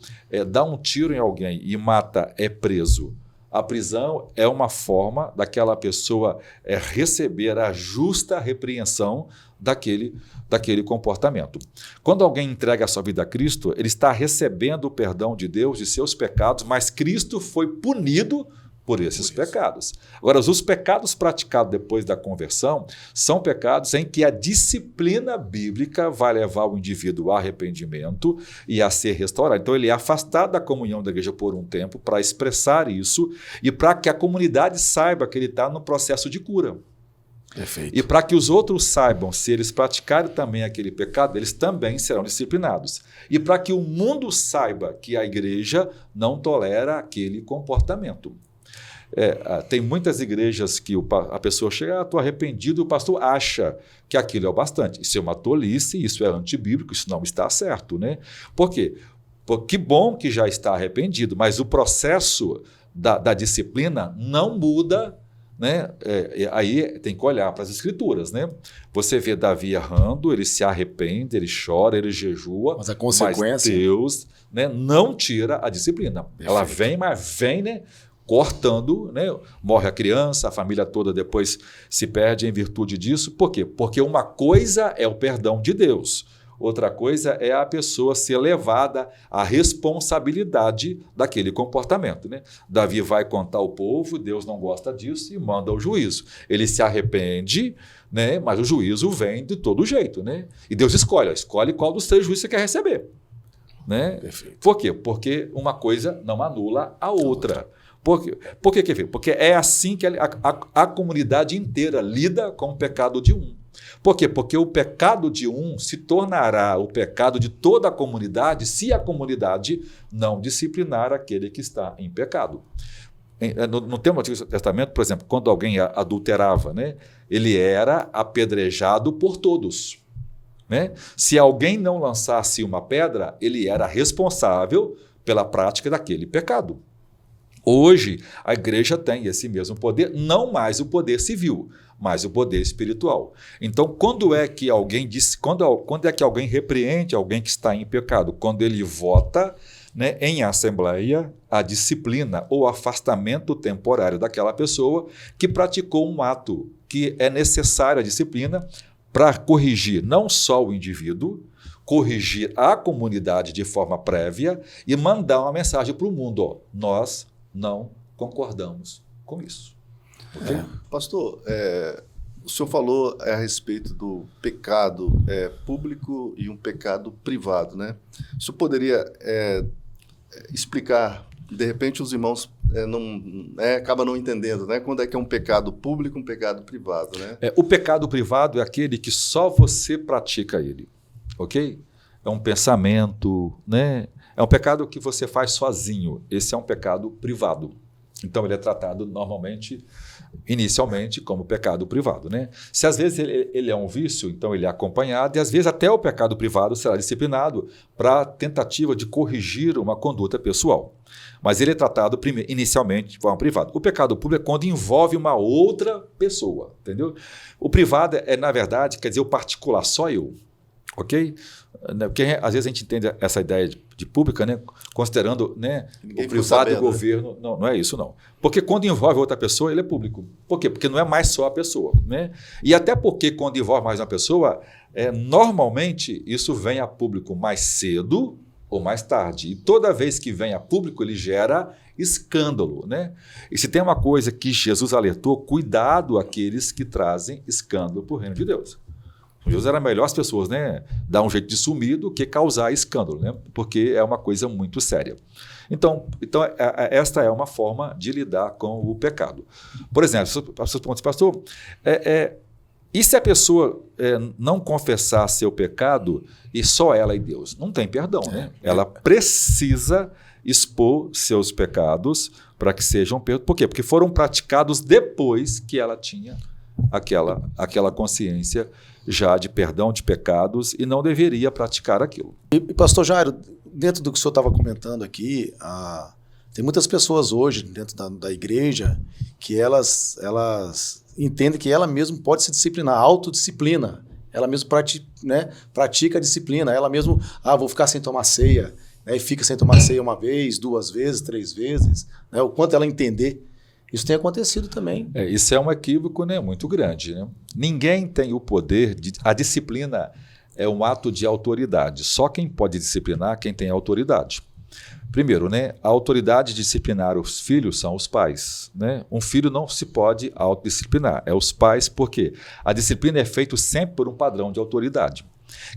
dá um tiro em alguém e mata, é preso. A prisão é uma forma daquela pessoa receber a justa repreensão daquele comportamento. Quando alguém entrega a sua vida a Cristo, ele está recebendo o perdão de Deus de seus pecados, mas Cristo foi punido por esses pecados. Agora, os pecados praticados depois da conversão são pecados em que a disciplina bíblica vai levar o indivíduo ao arrependimento e a ser restaurado. Então, ele é afastado da comunhão da igreja por um tempo para expressar isso e para que a comunidade saiba que ele está no processo de cura. Perfeito. E para que os outros saibam, se eles praticarem também aquele pecado, eles também serão disciplinados. E para que o mundo saiba que a igreja não tolera aquele comportamento. Tem muitas igrejas que a pessoa chega, estou arrependido, o pastor acha que aquilo é o bastante. Isso é uma tolice, isso é antibíblico, isso não está certo, né? Por quê? Porque que bom que já está arrependido, mas o processo da disciplina não muda, né? Aí tem que olhar para as escrituras, né? Você vê Davi errando, ele se arrepende, ele chora, ele jejua, mas a consequência, mas Deus, né, não tira a disciplina. Perfeito. Ela vem, mas vem, né, cortando, né? Morre a criança, a família toda depois se perde em virtude disso. Por quê? Porque uma coisa é o perdão de Deus, outra coisa é a pessoa ser levada à responsabilidade daquele comportamento, né? Davi vai contar ao povo, Deus não gosta disso e manda o juízo. Ele se arrepende, né? Mas o juízo vem de todo jeito, né? E Deus escolhe qual dos 3 juízos você quer receber, né? Perfeito. Por quê? Porque uma coisa não anula a outra. Por quê? Porque é assim que a comunidade inteira lida com o pecado de um. Por quê? Porque o pecado de um se tornará o pecado de toda a comunidade se a comunidade não disciplinar aquele que está em pecado. No tempo do Antigo Testamento, por exemplo, quando alguém adulterava, né, ele era apedrejado por todos, né? Se alguém não lançasse uma pedra, ele era responsável pela prática daquele pecado. Hoje, a igreja tem esse mesmo poder, não mais o poder civil, mas o poder espiritual. Então, quando é que alguém repreende alguém que está em pecado? Quando ele vota, né, em assembleia a disciplina ou afastamento temporário daquela pessoa que praticou um ato que é necessária a disciplina para corrigir não só o indivíduo, corrigir a comunidade de forma prévia e mandar uma mensagem para o mundo. Ó, nós não concordamos com isso. Okay? Pastor, o senhor falou a respeito do pecado público e um pecado privado, né? O senhor poderia explicar, de repente os irmãos acabam não entendendo, né? Quando é que é um pecado público e um pecado privado, né? O pecado privado é aquele que só você pratica ele, ok? É um pensamento, né? É um pecado que você faz sozinho. Esse é um pecado privado. Então, ele é tratado normalmente, inicialmente, como pecado privado, né? Se às vezes ele é um vício, então ele é acompanhado, e às vezes até o pecado privado será disciplinado para tentativa de corrigir uma conduta pessoal. Mas ele é tratado inicialmente de forma privada. O pecado público é quando envolve uma outra pessoa, entendeu? O privado na verdade, quer dizer o particular, só eu. Ok? Porque às vezes a gente entende essa ideia de pública, né, considerando, né, o privado e o governo. Né? Não é isso, não. Porque quando envolve outra pessoa, ele é público. Por quê? Porque não é mais só a pessoa. Né? E até porque quando envolve mais uma pessoa, normalmente isso vem a público mais cedo ou mais tarde. E toda vez que vem a público, ele gera escândalo. Né? E se tem uma coisa que Jesus alertou, cuidado aqueles que trazem escândalo para o reino de Deus. Jesus era melhor as pessoas, né, dar um jeito de sumir do que causar escândalo, né, porque é uma coisa muito séria. Então esta é uma forma de lidar com o pecado. Por exemplo, as pessoas perguntam, pastor, e se a pessoa não confessar seu pecado e só ela e Deus? Não tem perdão, né? Ela precisa expor seus pecados para que sejam perdoados. Por quê? Porque foram praticados depois que ela tinha aquela consciência já de perdão de pecados e não deveria praticar aquilo. E pastor Jairo, dentro do que o senhor estava comentando aqui, tem muitas pessoas hoje dentro da igreja que elas entendem que ela mesma pode se disciplinar, autodisciplina. Ela mesma pratica a disciplina. Ela mesma, vou ficar sem tomar ceia, né, e fica sem tomar ceia 1 vez, 2 vezes, 3 vezes, né, o quanto ela entender. Isso tem acontecido também. Isso é um equívoco, né, muito grande. Né? Ninguém tem o poder a disciplina é um ato de autoridade. Só quem pode disciplinar quem tem autoridade. Primeiro, né, a autoridade de disciplinar os filhos são os pais. Né? Um filho não se pode autodisciplinar, é os pais, porque a disciplina é feita sempre por um padrão de autoridade.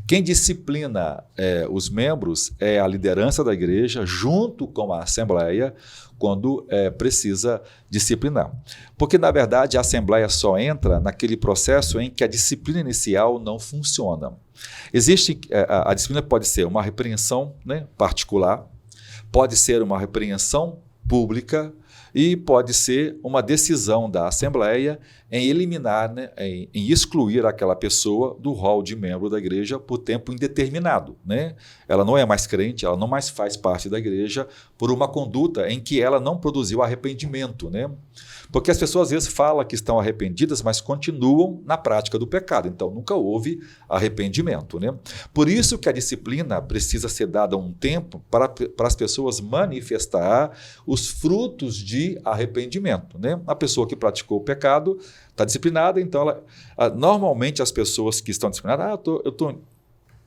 Quem disciplina os membros é a liderança da igreja, junto com a assembleia, quando precisa disciplinar. Porque, na verdade, a assembleia só entra naquele processo em que a disciplina inicial não funciona. A disciplina pode ser uma repreensão, né, particular, pode ser uma repreensão pública e pode ser uma decisão da Assembleia em eliminar, né, em excluir aquela pessoa do rol de membro da igreja por tempo indeterminado. Né? Ela não é mais crente, ela não mais faz parte da igreja por uma conduta em que ela não produziu arrependimento. Né? Porque as pessoas às vezes falam que estão arrependidas, mas continuam na prática do pecado. Então nunca houve arrependimento. Né? Por isso que a disciplina precisa ser dada um tempo para as pessoas manifestar os frutos de arrependimento. Né? A pessoa que praticou o pecado está disciplinada, então normalmente as pessoas que estão disciplinadas, eu estou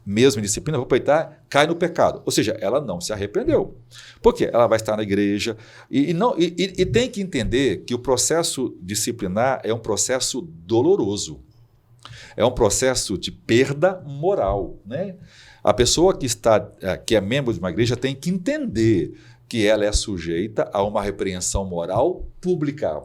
mesmo em disciplina, vou aproveitar, cai no pecado. Ou seja, ela não se arrependeu. Por quê? Ela vai estar na igreja e tem que entender que o processo disciplinar é um processo doloroso. É um processo de perda moral. Né? A pessoa que é membro de uma igreja tem que entender que ela é sujeita a uma repreensão moral pública,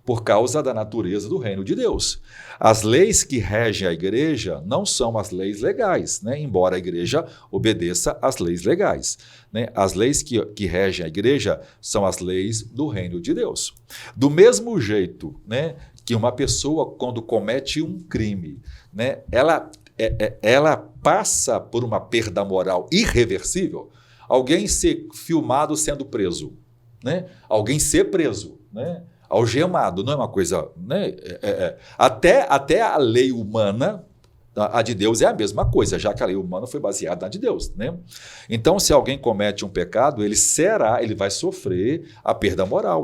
por causa da natureza do reino de Deus. As leis que regem a igreja não são as leis legais, né? Embora a igreja obedeça às leis legais. Né? As leis que regem a igreja são as leis do reino de Deus. Do mesmo jeito, né, que uma pessoa, quando comete um crime, né, ela passa por uma perda moral irreversível. Alguém ser filmado sendo preso, né? Alguém ser preso, né? Algemado, não é uma coisa... Né? Até a lei humana, a de Deus, é a mesma coisa, já que a lei humana foi baseada na de Deus. Né? Então, se alguém comete um pecado, ele vai sofrer a perda moral.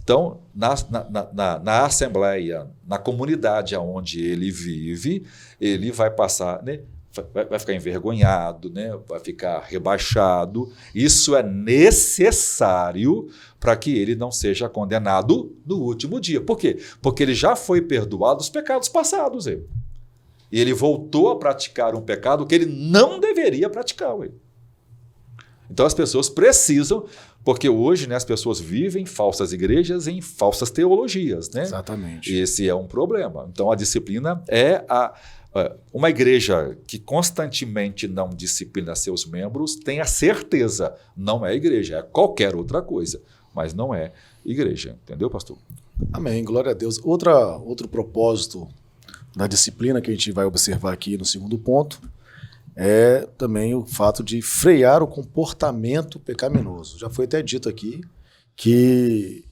Então, na assembleia, na comunidade onde ele vive, ele vai passar... Né? Vai ficar envergonhado, né? Vai ficar rebaixado. Isso é necessário para que ele não seja condenado no último dia. Por quê? Porque ele já foi perdoado dos pecados passados. E ele voltou a praticar um pecado que ele não deveria praticar. Então as pessoas precisam, porque hoje, né, as pessoas vivem em falsas igrejas, em falsas teologias. Né? Exatamente. Esse é um problema. Então a disciplina é uma igreja que constantemente não disciplina seus membros, tenha certeza, não é igreja, é qualquer outra coisa, mas não é igreja. Entendeu, pastor? Amém, glória a Deus. Outro propósito da disciplina que a gente vai observar aqui no segundo ponto é também o fato de frear o comportamento pecaminoso. Já foi até dito aqui que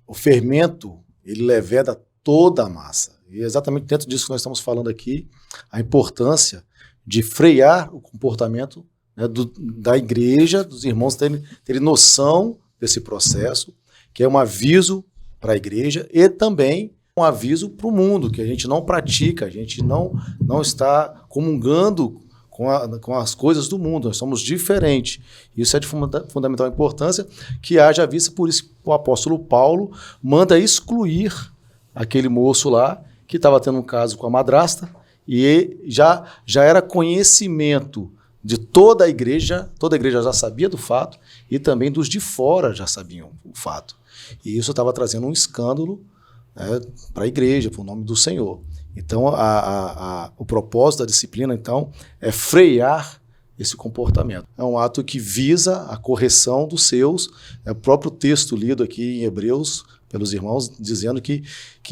o fermento, ele leveda toda a massa. E é exatamente dentro disso que nós estamos falando aqui, a importância de frear o comportamento, né, da igreja, dos irmãos terem noção desse processo, que é um aviso para a igreja e também um aviso para o mundo, que a gente não pratica, a gente não está comungando com as coisas do mundo, nós somos diferentes. Isso é de fundamental importância que haja vista, por isso o apóstolo Paulo manda excluir aquele moço lá, que estava tendo um caso com a madrasta, e já era conhecimento de toda a igreja já sabia do fato, e também dos de fora já sabiam o fato. E isso estava trazendo um escândalo, né, para a igreja, para o nome do Senhor. Então, o propósito da disciplina, então, é frear esse comportamento. É um ato que visa a correção dos seus, é o próprio texto lido aqui em Hebreus, pelos irmãos, dizendo que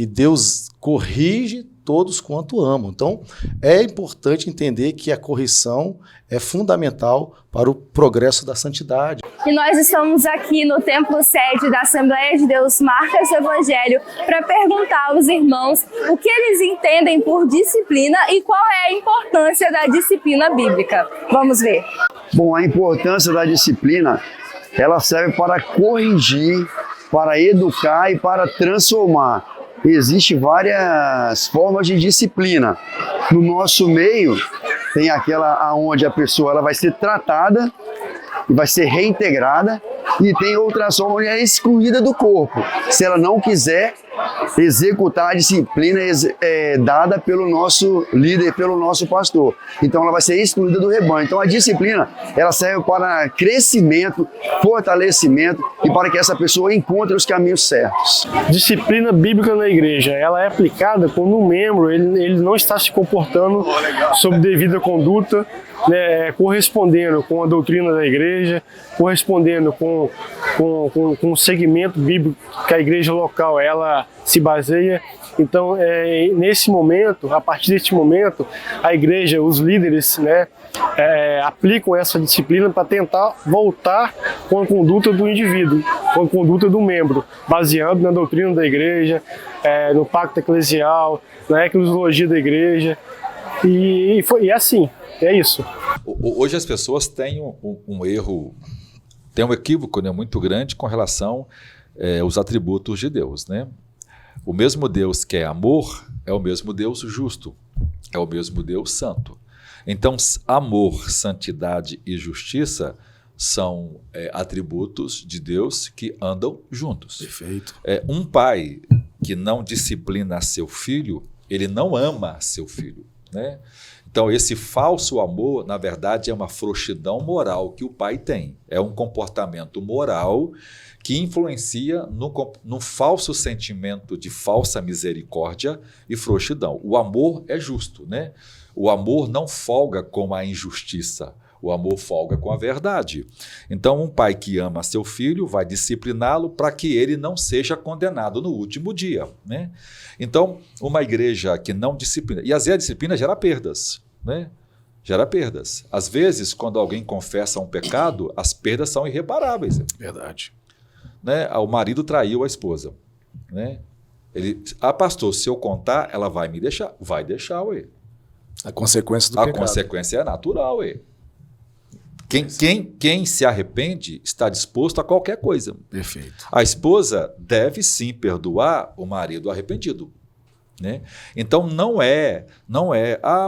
Deus corrige todos quanto amam. Então, é importante entender que a correção é fundamental para o progresso da santidade. E nós estamos aqui no templo sede da Assembleia de Deus Marcas do Evangelho para perguntar aos irmãos o que eles entendem por disciplina e qual é a importância da disciplina bíblica. Vamos ver. Bom, a importância da disciplina ela serve para corrigir, para educar e para transformar. Existem várias formas de disciplina. No nosso meio, tem aquela onde a pessoa ela vai ser tratada e vai ser reintegrada, e tem outras formas onde é excluída do corpo, se ela não quiser executar a disciplina dada pelo nosso líder, pelo nosso pastor. Então ela vai ser excluída do rebanho. Então a disciplina, ela serve para crescimento, fortalecimento e para que essa pessoa encontre os caminhos certos. Disciplina bíblica na igreja, ela é aplicada quando um membro ele não está se comportando sob devida conduta, né, correspondendo com a doutrina da igreja, correspondendo com o segmento bíblico que a igreja local ela se baseia. Então, nesse momento, a partir deste momento, a igreja, os líderes, né, aplicam essa disciplina para tentar voltar com a conduta do indivíduo, com a conduta do membro, baseado na doutrina da igreja, no pacto eclesial, na eclesiologia da igreja. E assim, é isso. Hoje as pessoas têm um erro, tem um equívoco, né, muito grande com relação aos atributos de Deus, né? O mesmo Deus que é amor é o mesmo Deus justo, é o mesmo Deus santo. Então, amor, santidade e justiça são atributos de Deus que andam juntos. Perfeito. Um pai que não disciplina seu filho, ele não ama seu filho, né? Então, esse falso amor, na verdade, é uma frouxidão moral que o pai tem. É um comportamento moral que influencia num falso sentimento de falsa misericórdia e frouxidão. O amor é justo, né? O amor não folga com a injustiça. O amor folga com a verdade. Então, um pai que ama seu filho vai discipliná-lo para que ele não seja condenado no último dia, né? Então, uma igreja que não disciplina... E às vezes a disciplina gera perdas, né? Gera perdas. Às vezes, quando alguém confessa um pecado, as perdas são irreparáveis. Verdade. Né? O marido traiu a esposa, né? Ele, pastor, se eu contar, ela vai me deixar. Vai deixar, ué. A consequência do A pecado. consequência é natural, ué. Quem se arrepende está disposto a qualquer coisa. Perfeito. A esposa deve sim perdoar o marido arrependido, né? Então não é,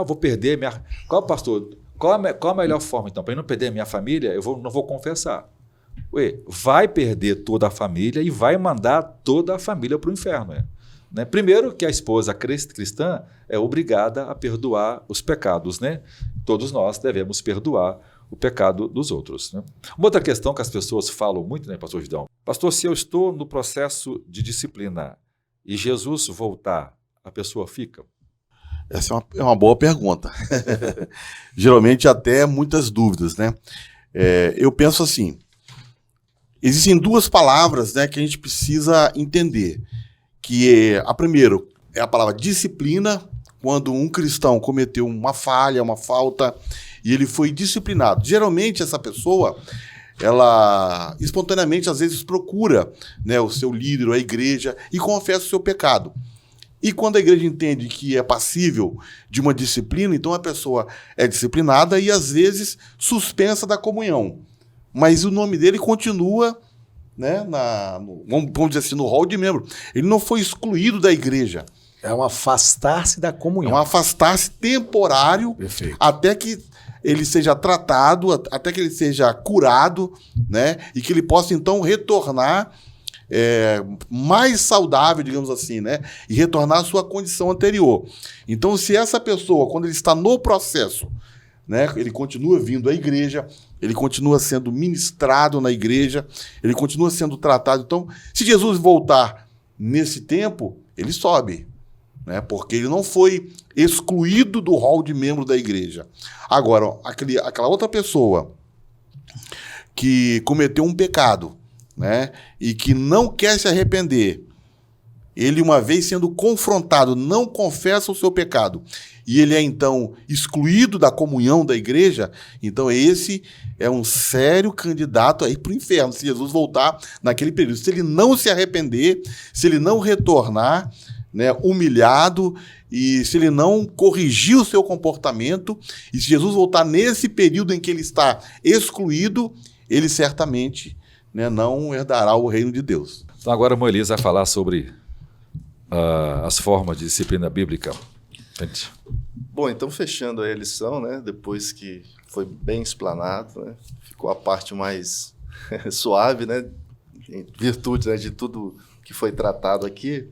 vou perder minha... Pastor, qual a melhor forma então? Para eu não perder minha família, não vou confessar. Ué, vai perder toda a família e vai mandar toda a família para o inferno. Né? Primeiro que a esposa cristã é obrigada a perdoar os pecados, né? Todos nós devemos perdoar o pecado dos outros, né? Uma outra questão que as pessoas falam muito, né, pastor Gidão? Pastor, se eu estou no processo de disciplina e Jesus voltar, a pessoa fica? Essa é uma boa pergunta. Geralmente até muitas dúvidas, né? Eu penso assim, existem duas palavras, né, que a gente precisa entender, que a primeira é a palavra disciplina, quando um cristão cometeu uma falha, uma falta, e ele foi disciplinado. Geralmente essa pessoa, ela espontaneamente às vezes procura, né, o seu líder, a igreja, e confessa o seu pecado. E quando a igreja entende que é passível de uma disciplina, então a pessoa é disciplinada e às vezes suspensa da comunhão. Mas o nome dele continua, né, vamos dizer assim, no rol de membro. Ele não foi excluído da igreja. É um afastar-se da comunhão. É um afastar-se temporário. Perfeito. Até que ele seja tratado, até que ele seja curado, né, e que ele possa então retornar mais saudável, digamos assim, né, e retornar à sua condição anterior. Então, se essa pessoa, quando ele está no processo, né, ele continua vindo à igreja, ele continua sendo ministrado na igreja, ele continua sendo tratado. Então, se Jesus voltar nesse tempo, ele sobe, né, porque ele não foi excluído do rol de membro da igreja. Agora, aquela outra pessoa que cometeu um pecado, né, e que não quer se arrepender, ele, uma vez sendo confrontado, não confessa o seu pecado, e ele é então excluído da comunhão da igreja, então esse é um sério candidato aí para o inferno, se Jesus voltar naquele período. Se ele não se arrepender, se ele não retornar, né, humilhado, e se ele não corrigir o seu comportamento, e se Jesus voltar nesse período em que ele está excluído, ele certamente né, não herdará o reino de Deus. Então agora o Moisés vai falar sobre as formas de disciplina bíblica. Gente. Bom, então fechando aí a lição, né, depois que foi bem explanado, né, ficou a parte mais suave, né, em virtude, né, de tudo que foi tratado aqui.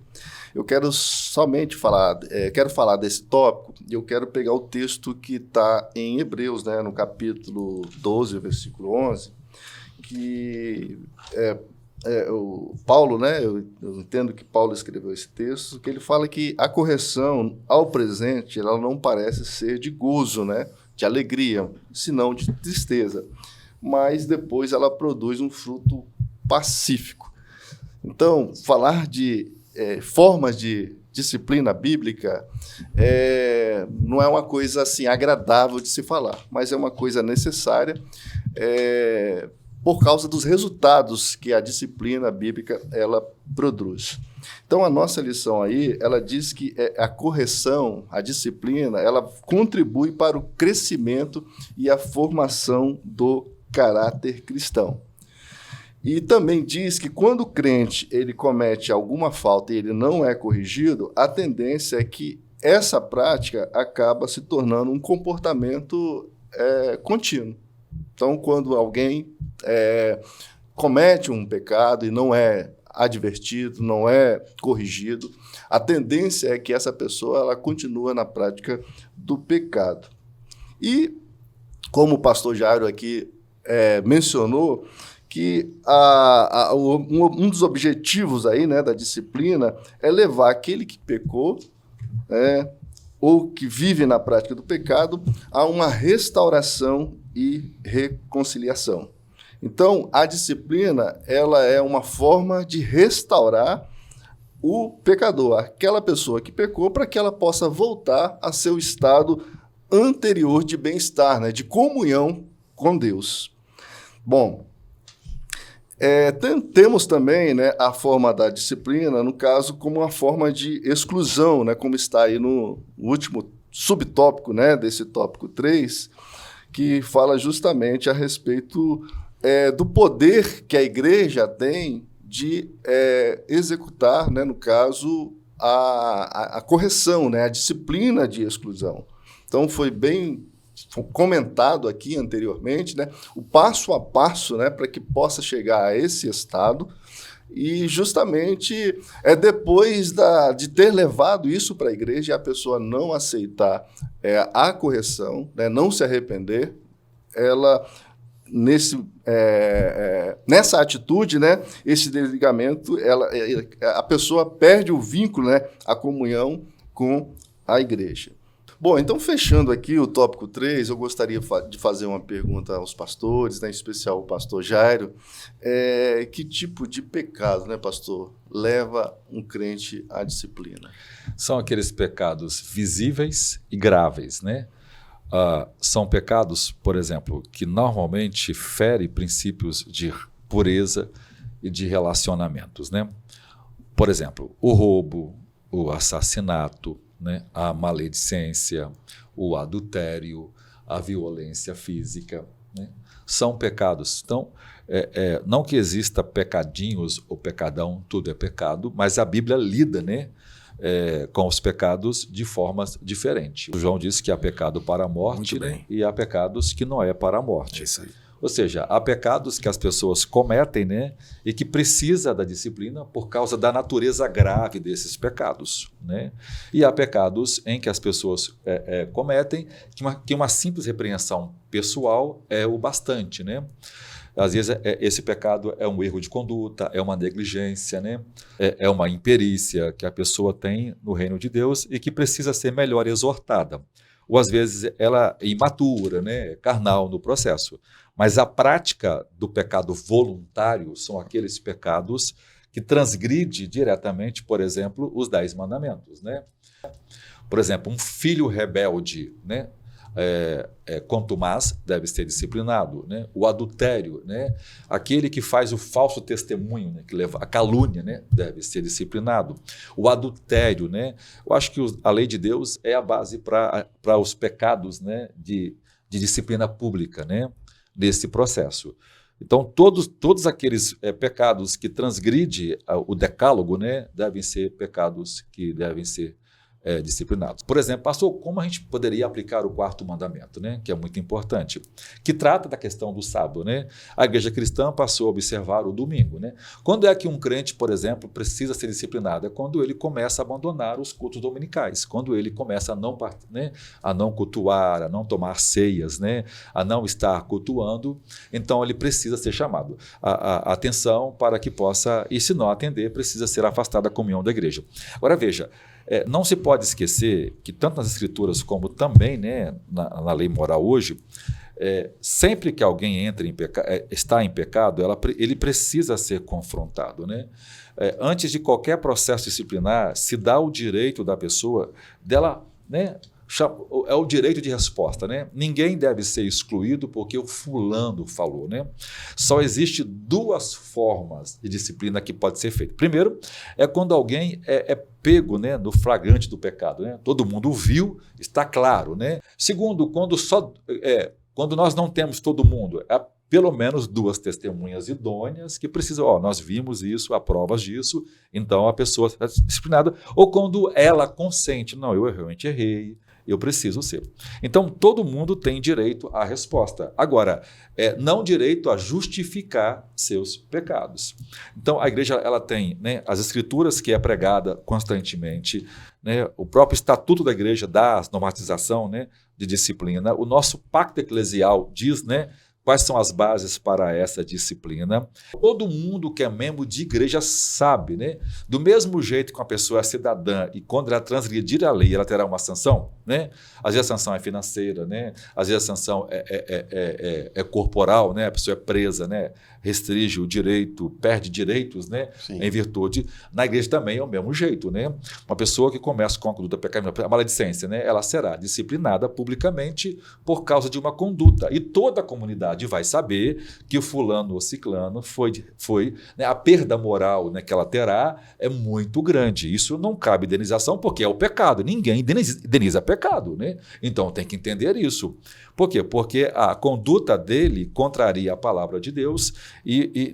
Eu quero somente falar, quero falar desse tópico, e eu quero pegar o texto que está em Hebreus, né, no capítulo 12, versículo 11, que o Paulo, né, eu entendo que Paulo escreveu esse texto, que ele fala que a correção, ao presente, ela não parece ser de gozo, né, de alegria, senão de tristeza, mas depois ela produz um fruto pacífico. Então, falar de formas de disciplina bíblica não é uma coisa assim agradável de se falar, mas é uma coisa necessária por causa dos resultados que a disciplina bíblica ela produz. Então, a nossa lição aí, ela diz que a correção, a disciplina, ela contribui para o crescimento e a formação do caráter cristão. E também diz que quando o crente ele comete alguma falta e ele não é corrigido, a tendência é que essa prática acaba se tornando um comportamento contínuo. Então, quando alguém comete um pecado e não é advertido, não é corrigido, a tendência é que essa pessoa ela continua na prática do pecado. E, como o pastor Jairo aqui mencionou, que um dos objetivos aí, né, da disciplina é levar aquele que pecou, ou que vive na prática do pecado, a uma restauração e reconciliação. Então, a disciplina ela é uma forma de restaurar o pecador, aquela pessoa que pecou, para que ela possa voltar a seu estado anterior de bem-estar, né, de comunhão com Deus. Bom, temos também, né, a forma da disciplina, no caso, como uma forma de exclusão, né, como está aí no último subtópico, né, desse tópico 3, que fala justamente a respeito do poder que a igreja tem de executar, né, no caso, a correção, né, a disciplina de exclusão. Então, foi bem comentado aqui anteriormente, né, o passo a passo, né, para que possa chegar a esse estado, e justamente depois de ter levado isso para a igreja, a pessoa não aceitar a correção, né, não se arrepender, ela, nessa atitude, né, esse desligamento, a pessoa perde o vínculo, né, a comunhão com a igreja. Bom, então, fechando aqui o tópico 3, eu gostaria de fazer uma pergunta aos pastores, né, em especial ao pastor Jairo. Que tipo de pecado, né, pastor, leva um crente à disciplina? São aqueles pecados visíveis e graves, né? São pecados, por exemplo, que normalmente ferem princípios de pureza e de relacionamentos, né? Por exemplo, o roubo, o assassinato, né, a maledicência, o adultério, a violência física, né, são pecados. Então, não que exista pecadinhos ou pecadão, tudo é pecado, mas a Bíblia lida, né, com os pecados de formas diferentes. O João disse que há pecado para a morte, né, e há pecados que não é para a morte. Isso aí. Ou seja, há pecados que as pessoas cometem, né, e que precisa da disciplina por causa da natureza grave desses pecados, né? E há pecados em que as pessoas cometem que uma simples repreensão pessoal é o bastante, né? Às vezes esse pecado é um erro de conduta, é uma negligência, né? É uma imperícia que a pessoa tem no reino de Deus e que precisa ser melhor exortada. Ou às vezes ela é imatura, né? Carnal no processo. Mas a prática do pecado voluntário são aqueles pecados que transgridem diretamente, por exemplo, os 10 mandamentos, né? Por exemplo, um filho rebelde, né, contumaz deve ser disciplinado, né? O adultério, né, aquele que faz o falso testemunho, né, que leva a calúnia, né, deve ser disciplinado. O adultério, né, eu acho que a lei de Deus é a base para os pecados, né, de disciplina pública, né, nesse processo. Então, todos aqueles pecados que transgridem o decálogo, né, devem ser pecados que devem ser disciplinados. Por exemplo, pastor, como a gente poderia aplicar o 4º mandamento, né, que é muito importante, que trata da questão do sábado, né? A igreja cristã passou a observar o domingo, né? Quando é que um crente, por exemplo, precisa ser disciplinado? É quando ele começa a abandonar os cultos dominicais, quando ele começa a não cultuar, a não tomar ceias, né, a não estar cultuando, então ele precisa ser chamado a atenção para que possa, e se não atender, precisa ser afastado da comunhão da igreja. Agora veja, não se pode esquecer que tanto nas escrituras como também, né, na lei moral hoje, sempre que alguém está em pecado, ele precisa ser confrontado, né? Antes de qualquer processo disciplinar, se dá o direito da pessoa dela, né, é o direito de resposta, né? Ninguém deve ser excluído porque o fulano falou, né? Só existe 2 formas de disciplina que pode ser feita. Primeiro, é quando alguém é pego, né, no flagrante do pecado, né? Todo mundo viu, está claro, né? Segundo, quando nós não temos todo mundo, pelo menos 2 testemunhas idôneas que precisam, nós vimos isso, há provas disso, então a pessoa é disciplinada. Ou quando ela consente, não, eu realmente errei, eu preciso ser. Então, todo mundo tem direito à resposta. Agora, não direito a justificar seus pecados. Então, a igreja ela tem, né, as escrituras que é pregada constantemente, né, o próprio estatuto da igreja dá a normatização, né, de disciplina. O nosso pacto eclesial diz, né, quais são as bases para essa disciplina. Todo mundo que é membro de igreja sabe, né? Do mesmo jeito que uma pessoa é cidadã e quando ela transgredir a lei, ela terá uma sanção, né? Às vezes a sanção é financeira, né? Às vezes a sanção é corporal, né? A pessoa é presa, né? Restringe o direito, perde direitos, né? Em virtude. Na igreja também é o mesmo jeito, né? Uma pessoa que começa com a conduta pecaminosa, a maledicência, né? Ela será disciplinada publicamente por causa de uma conduta. E toda a comunidade vai saber que o fulano ou ciclano foi né, a perda moral, né, que ela terá é muito grande. Isso não cabe indenização porque é o pecado. Ninguém indeniza pecado, né? Então tem que entender isso. Por quê? Porque a conduta dele contraria a palavra de Deus e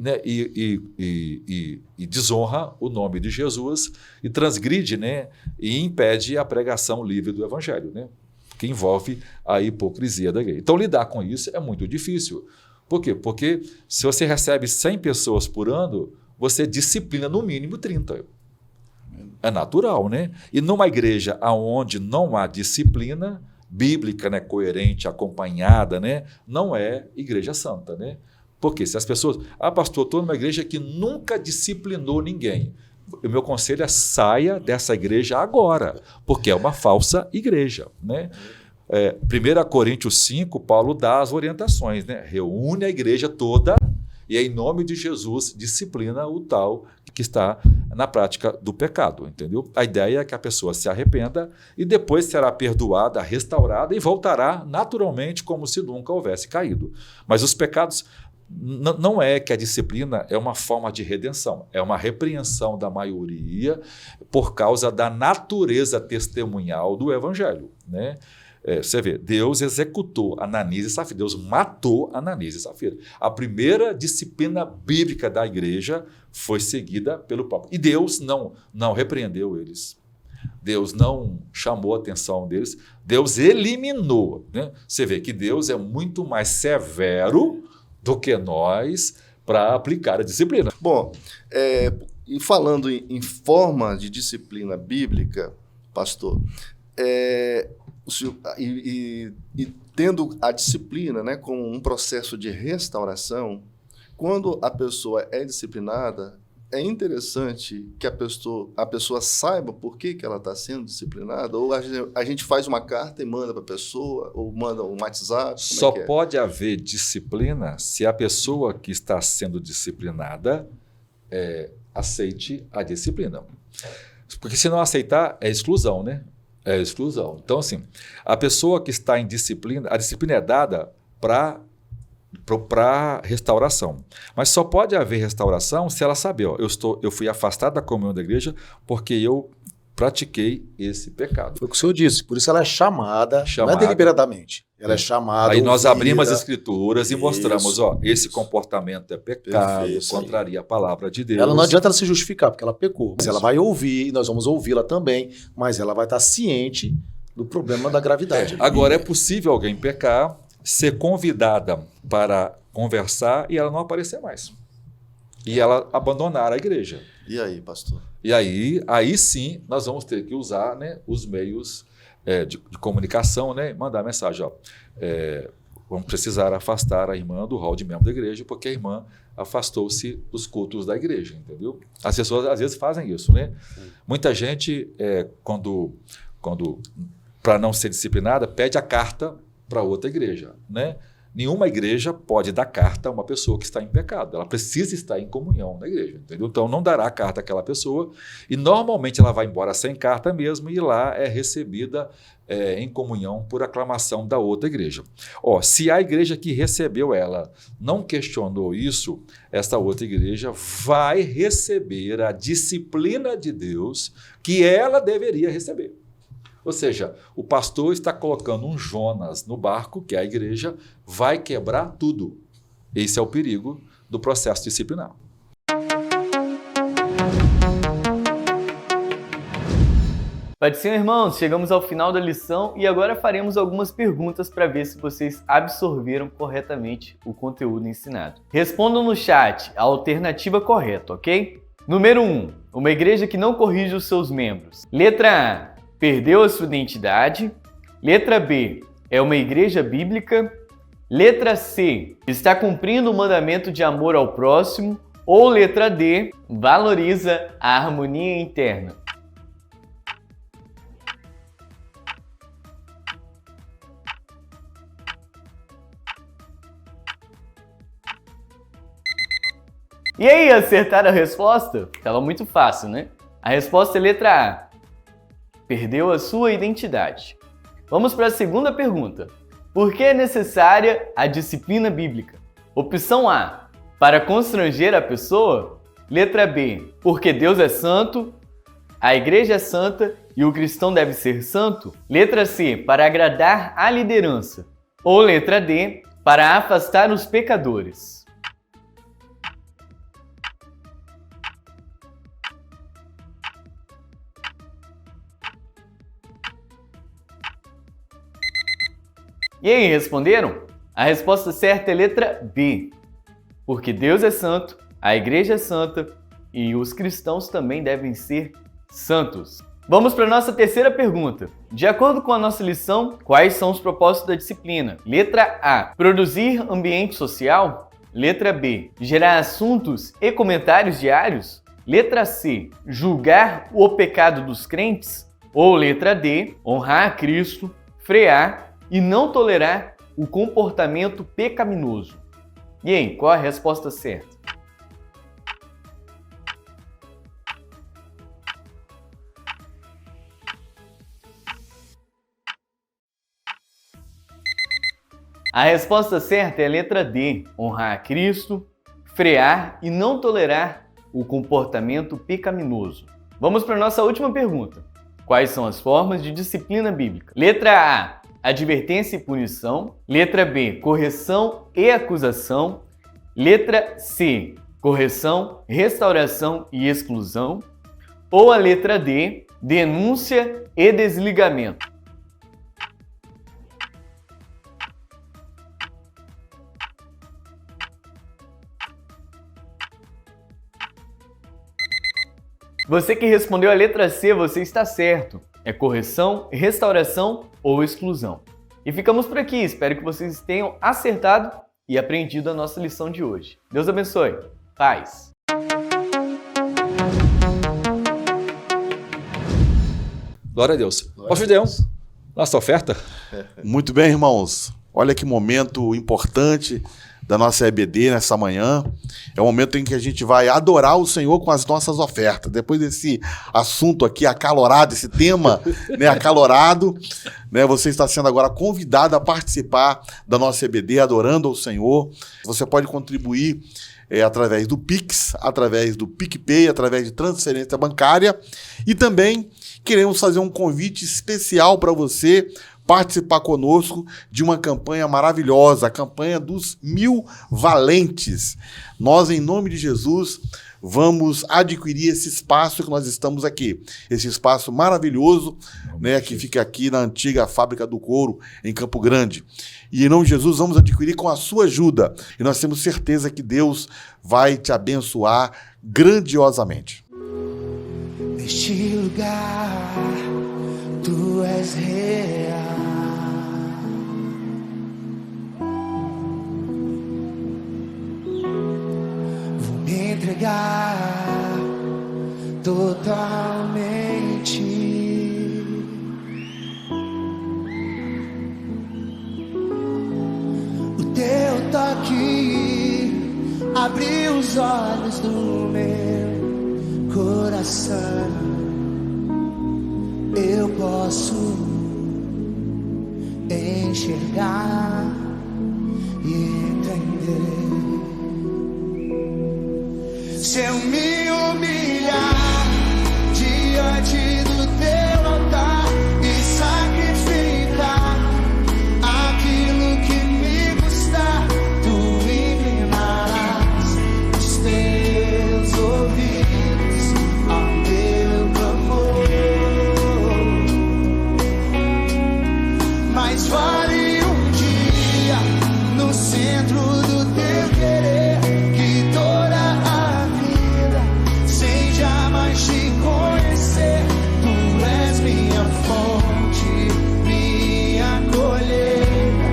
desonra o nome de Jesus e transgride, né, e impede a pregação livre do evangelho, né? Que envolve a hipocrisia da igreja. Então, lidar com isso é muito difícil. Por quê? Porque se você recebe 100 pessoas por ano, você disciplina no mínimo 30. É natural, né? E numa igreja onde não há disciplina bíblica, né, coerente, acompanhada, né, não é igreja santa, né? Porque se as pessoas... pastor, estou numa igreja que nunca disciplinou ninguém. O meu conselho é saia dessa igreja agora, porque é uma falsa igreja, né? 1 Coríntios 5, Paulo dá as orientações, né? Reúne a igreja toda e, em nome de Jesus, disciplina o tal que está na prática do pecado, entendeu? A ideia é que a pessoa se arrependa e depois será perdoada, restaurada e voltará naturalmente como se nunca houvesse caído. Mas os pecados... Não é que a disciplina é uma forma de redenção, é uma repreensão da maioria por causa da natureza testemunhal do evangelho, né? Você vê, Deus executou Ananias e Safira, Deus matou Ananias e Safira. A primeira disciplina bíblica da igreja foi seguida pelo próprio. E Deus não repreendeu eles. Deus não chamou a atenção deles, Deus eliminou, né? Você vê que Deus é muito mais severo do que nós para aplicar a disciplina. Bom, e falando em forma de disciplina bíblica, pastor, tendo a disciplina, né, como um processo de restauração, quando a pessoa é disciplinada, é interessante que a pessoa saiba por que ela está sendo disciplinada, ou a gente faz uma carta e manda para a pessoa, ou manda um WhatsApp. Só pode haver disciplina se a pessoa que está sendo disciplinada aceite a disciplina. Porque se não aceitar, é exclusão, né? É exclusão. Então, assim, a pessoa que está em disciplina, a disciplina é dada para restauração. Mas só pode haver restauração se ela saber, eu fui afastado da comunhão da igreja porque eu pratiquei esse pecado. Foi o que o senhor disse, por isso ela é chamada, não Chamada. é deliberadamente. Ela é chamada. Aí nós ouvida. abrimos as escrituras e Isso, mostramos, ó, esse comportamento é pecado, Perfeito, isso aí. contraria a palavra de Deus. Ela não adianta ela se justificar, porque ela pecou. Mas ela vai ouvir, nós vamos ouvi-la também, mas ela vai estar ciente do problema da gravidade. Agora, é possível alguém pecar, ser convidada para conversar e ela não aparecer mais. E ela abandonar a igreja. E aí, pastor? E aí sim, nós vamos ter que usar, né, os meios de comunicação, né, mandar mensagem. Ó, vamos precisar afastar a irmã do hall de membro da igreja, porque a irmã afastou-se dos cultos da igreja, entendeu? As pessoas às vezes fazem isso, né? Muita gente, quando para não ser disciplinada, pede a carta para outra igreja, né? Nenhuma igreja pode dar carta a uma pessoa que está em pecado. Ela precisa estar em comunhão na igreja, entendeu? Então, não dará a carta àquela pessoa e, normalmente, ela vai embora sem carta mesmo e lá é recebida em comunhão por aclamação da outra igreja. Ó, se a igreja que recebeu ela não questionou isso, essa outra igreja vai receber a disciplina de Deus que ela deveria receber. Ou seja, o pastor está colocando um Jonas no barco, que é a igreja, vai quebrar tudo. Esse é o perigo do processo disciplinar. Pai do Senhor, irmãos, chegamos ao final da lição e agora faremos algumas perguntas para ver se vocês absorveram corretamente o conteúdo ensinado. Respondam no chat a alternativa correta, ok? Número 1. Uma igreja que não corrige os seus membros. Letra A. Perdeu a sua identidade. Letra B. É uma igreja bíblica. Letra C. Está cumprindo o mandamento de amor ao próximo. Ou letra D. Valoriza a harmonia interna. E aí, acertaram a resposta? Tava muito fácil, né? A resposta é letra A. Perdeu a sua identidade. Vamos para a segunda pergunta. Por que é necessária a disciplina bíblica? Opção A. Para constranger a pessoa. Letra B. Porque Deus é santo, a igreja é santa e o cristão deve ser santo. Letra C. Para agradar a liderança. Ou letra D. Para afastar os pecadores. E aí, responderam? A resposta certa é letra B. Porque Deus é santo, a igreja é santa e os cristãos também devem ser santos. Vamos para a nossa terceira pergunta. De acordo com a nossa lição, quais são os propósitos da disciplina? Letra A. Produzir ambiente social. Letra B. Gerar assuntos e comentários diários. Letra C. Julgar o pecado dos crentes. Ou letra D. Honrar a Cristo, frear e não tolerar o comportamento pecaminoso. E aí, qual a resposta certa? A resposta certa é a letra D, honrar a Cristo, frear e não tolerar o comportamento pecaminoso. Vamos para a nossa última pergunta. Quais são as formas de disciplina bíblica? Letra A, advertência e punição. Letra B, correção e acusação. Letra C, correção, restauração e exclusão. Ou a letra D, denúncia e desligamento. Você que respondeu a letra C, você está certo. É correção, restauração ou exclusão. E ficamos por aqui. Espero que vocês tenham acertado e aprendido a nossa lição de hoje. Deus abençoe. Paz. Glória a Deus. Pastor Gideão, nossa oferta. Muito bem, irmãos. Olha que momento importante da nossa EBD nessa manhã. É o momento em que a gente vai adorar o Senhor com as nossas ofertas. Depois desse assunto aqui acalorado, esse tema, né, acalorado, né, você está sendo agora convidado a participar da nossa EBD, adorando ao Senhor. Você pode contribuir através do Pix, através do PicPay, através de transferência bancária. E também queremos fazer um convite especial para você participar conosco de uma campanha maravilhosa, a campanha dos 1000 valentes. Nós, em nome de Jesus, vamos adquirir esse espaço que nós estamos aqui, esse espaço maravilhoso, né, que fica aqui na antiga fábrica do couro, em Campo Grande. E em nome de Jesus vamos adquirir com a sua ajuda. E nós temos certeza que Deus vai te abençoar grandiosamente. Neste lugar, tu és real. Vou me entregar totalmente. O teu toque abriu os olhos do meu coração. Eu posso enxergar e entender. Se eu me humilhar diante do teu altar e sacrificar aquilo que me custar, tu inclinarás os teus ouvidos ao meu clamor. Mas vale um dia no centro do teu querer, que toda a vida seja mais te conhecer. Tu és minha fonte, minha colheita,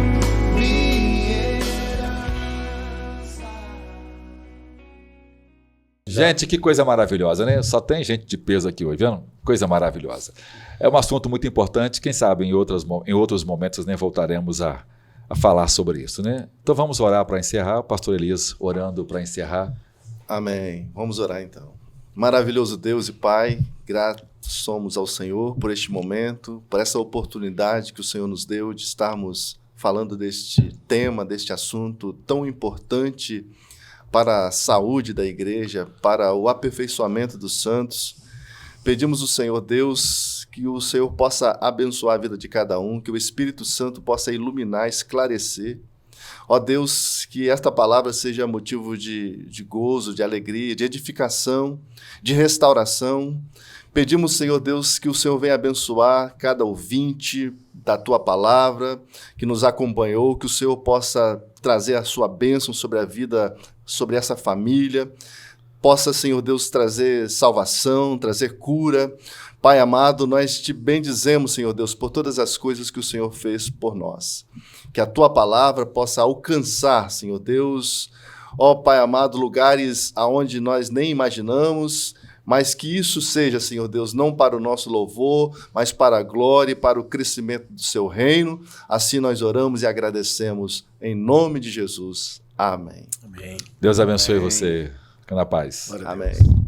minha herança. Gente, que coisa maravilhosa, né? Só tem gente de peso aqui hoje, vendo? Coisa maravilhosa. É um assunto muito importante, quem sabe em outros momentos, né, voltaremos a falar sobre isso, né? Então vamos orar para encerrar. Pastor Elias orando para encerrar. Amém. Vamos orar então. Maravilhoso Deus e Pai, gratos somos ao Senhor por este momento, por essa oportunidade que o Senhor nos deu de estarmos falando deste tema, deste assunto tão importante para a saúde da igreja, para o aperfeiçoamento dos santos. Pedimos ao Senhor Deus que o Senhor possa abençoar a vida de cada um, que o Espírito Santo possa iluminar, esclarecer. Ó Deus, que esta palavra seja motivo de gozo, de alegria, de edificação, de restauração. Pedimos, Senhor Deus, que o Senhor venha abençoar cada ouvinte da Tua palavra, que nos acompanhou, que o Senhor possa trazer a Sua bênção sobre a vida, sobre essa família. Possa, Senhor Deus, trazer salvação, trazer cura. Pai amado, nós te bendizemos, Senhor Deus, por todas as coisas que o Senhor fez por nós. Que a Tua palavra possa alcançar, Senhor Deus, ó Pai amado, lugares aonde nós nem imaginamos, mas que isso seja, Senhor Deus, não para o nosso louvor, mas para a glória e para o crescimento do Seu reino. Assim nós oramos e agradecemos em nome de Jesus. Amém. Amém. Deus abençoe você. Fica na paz. Amém.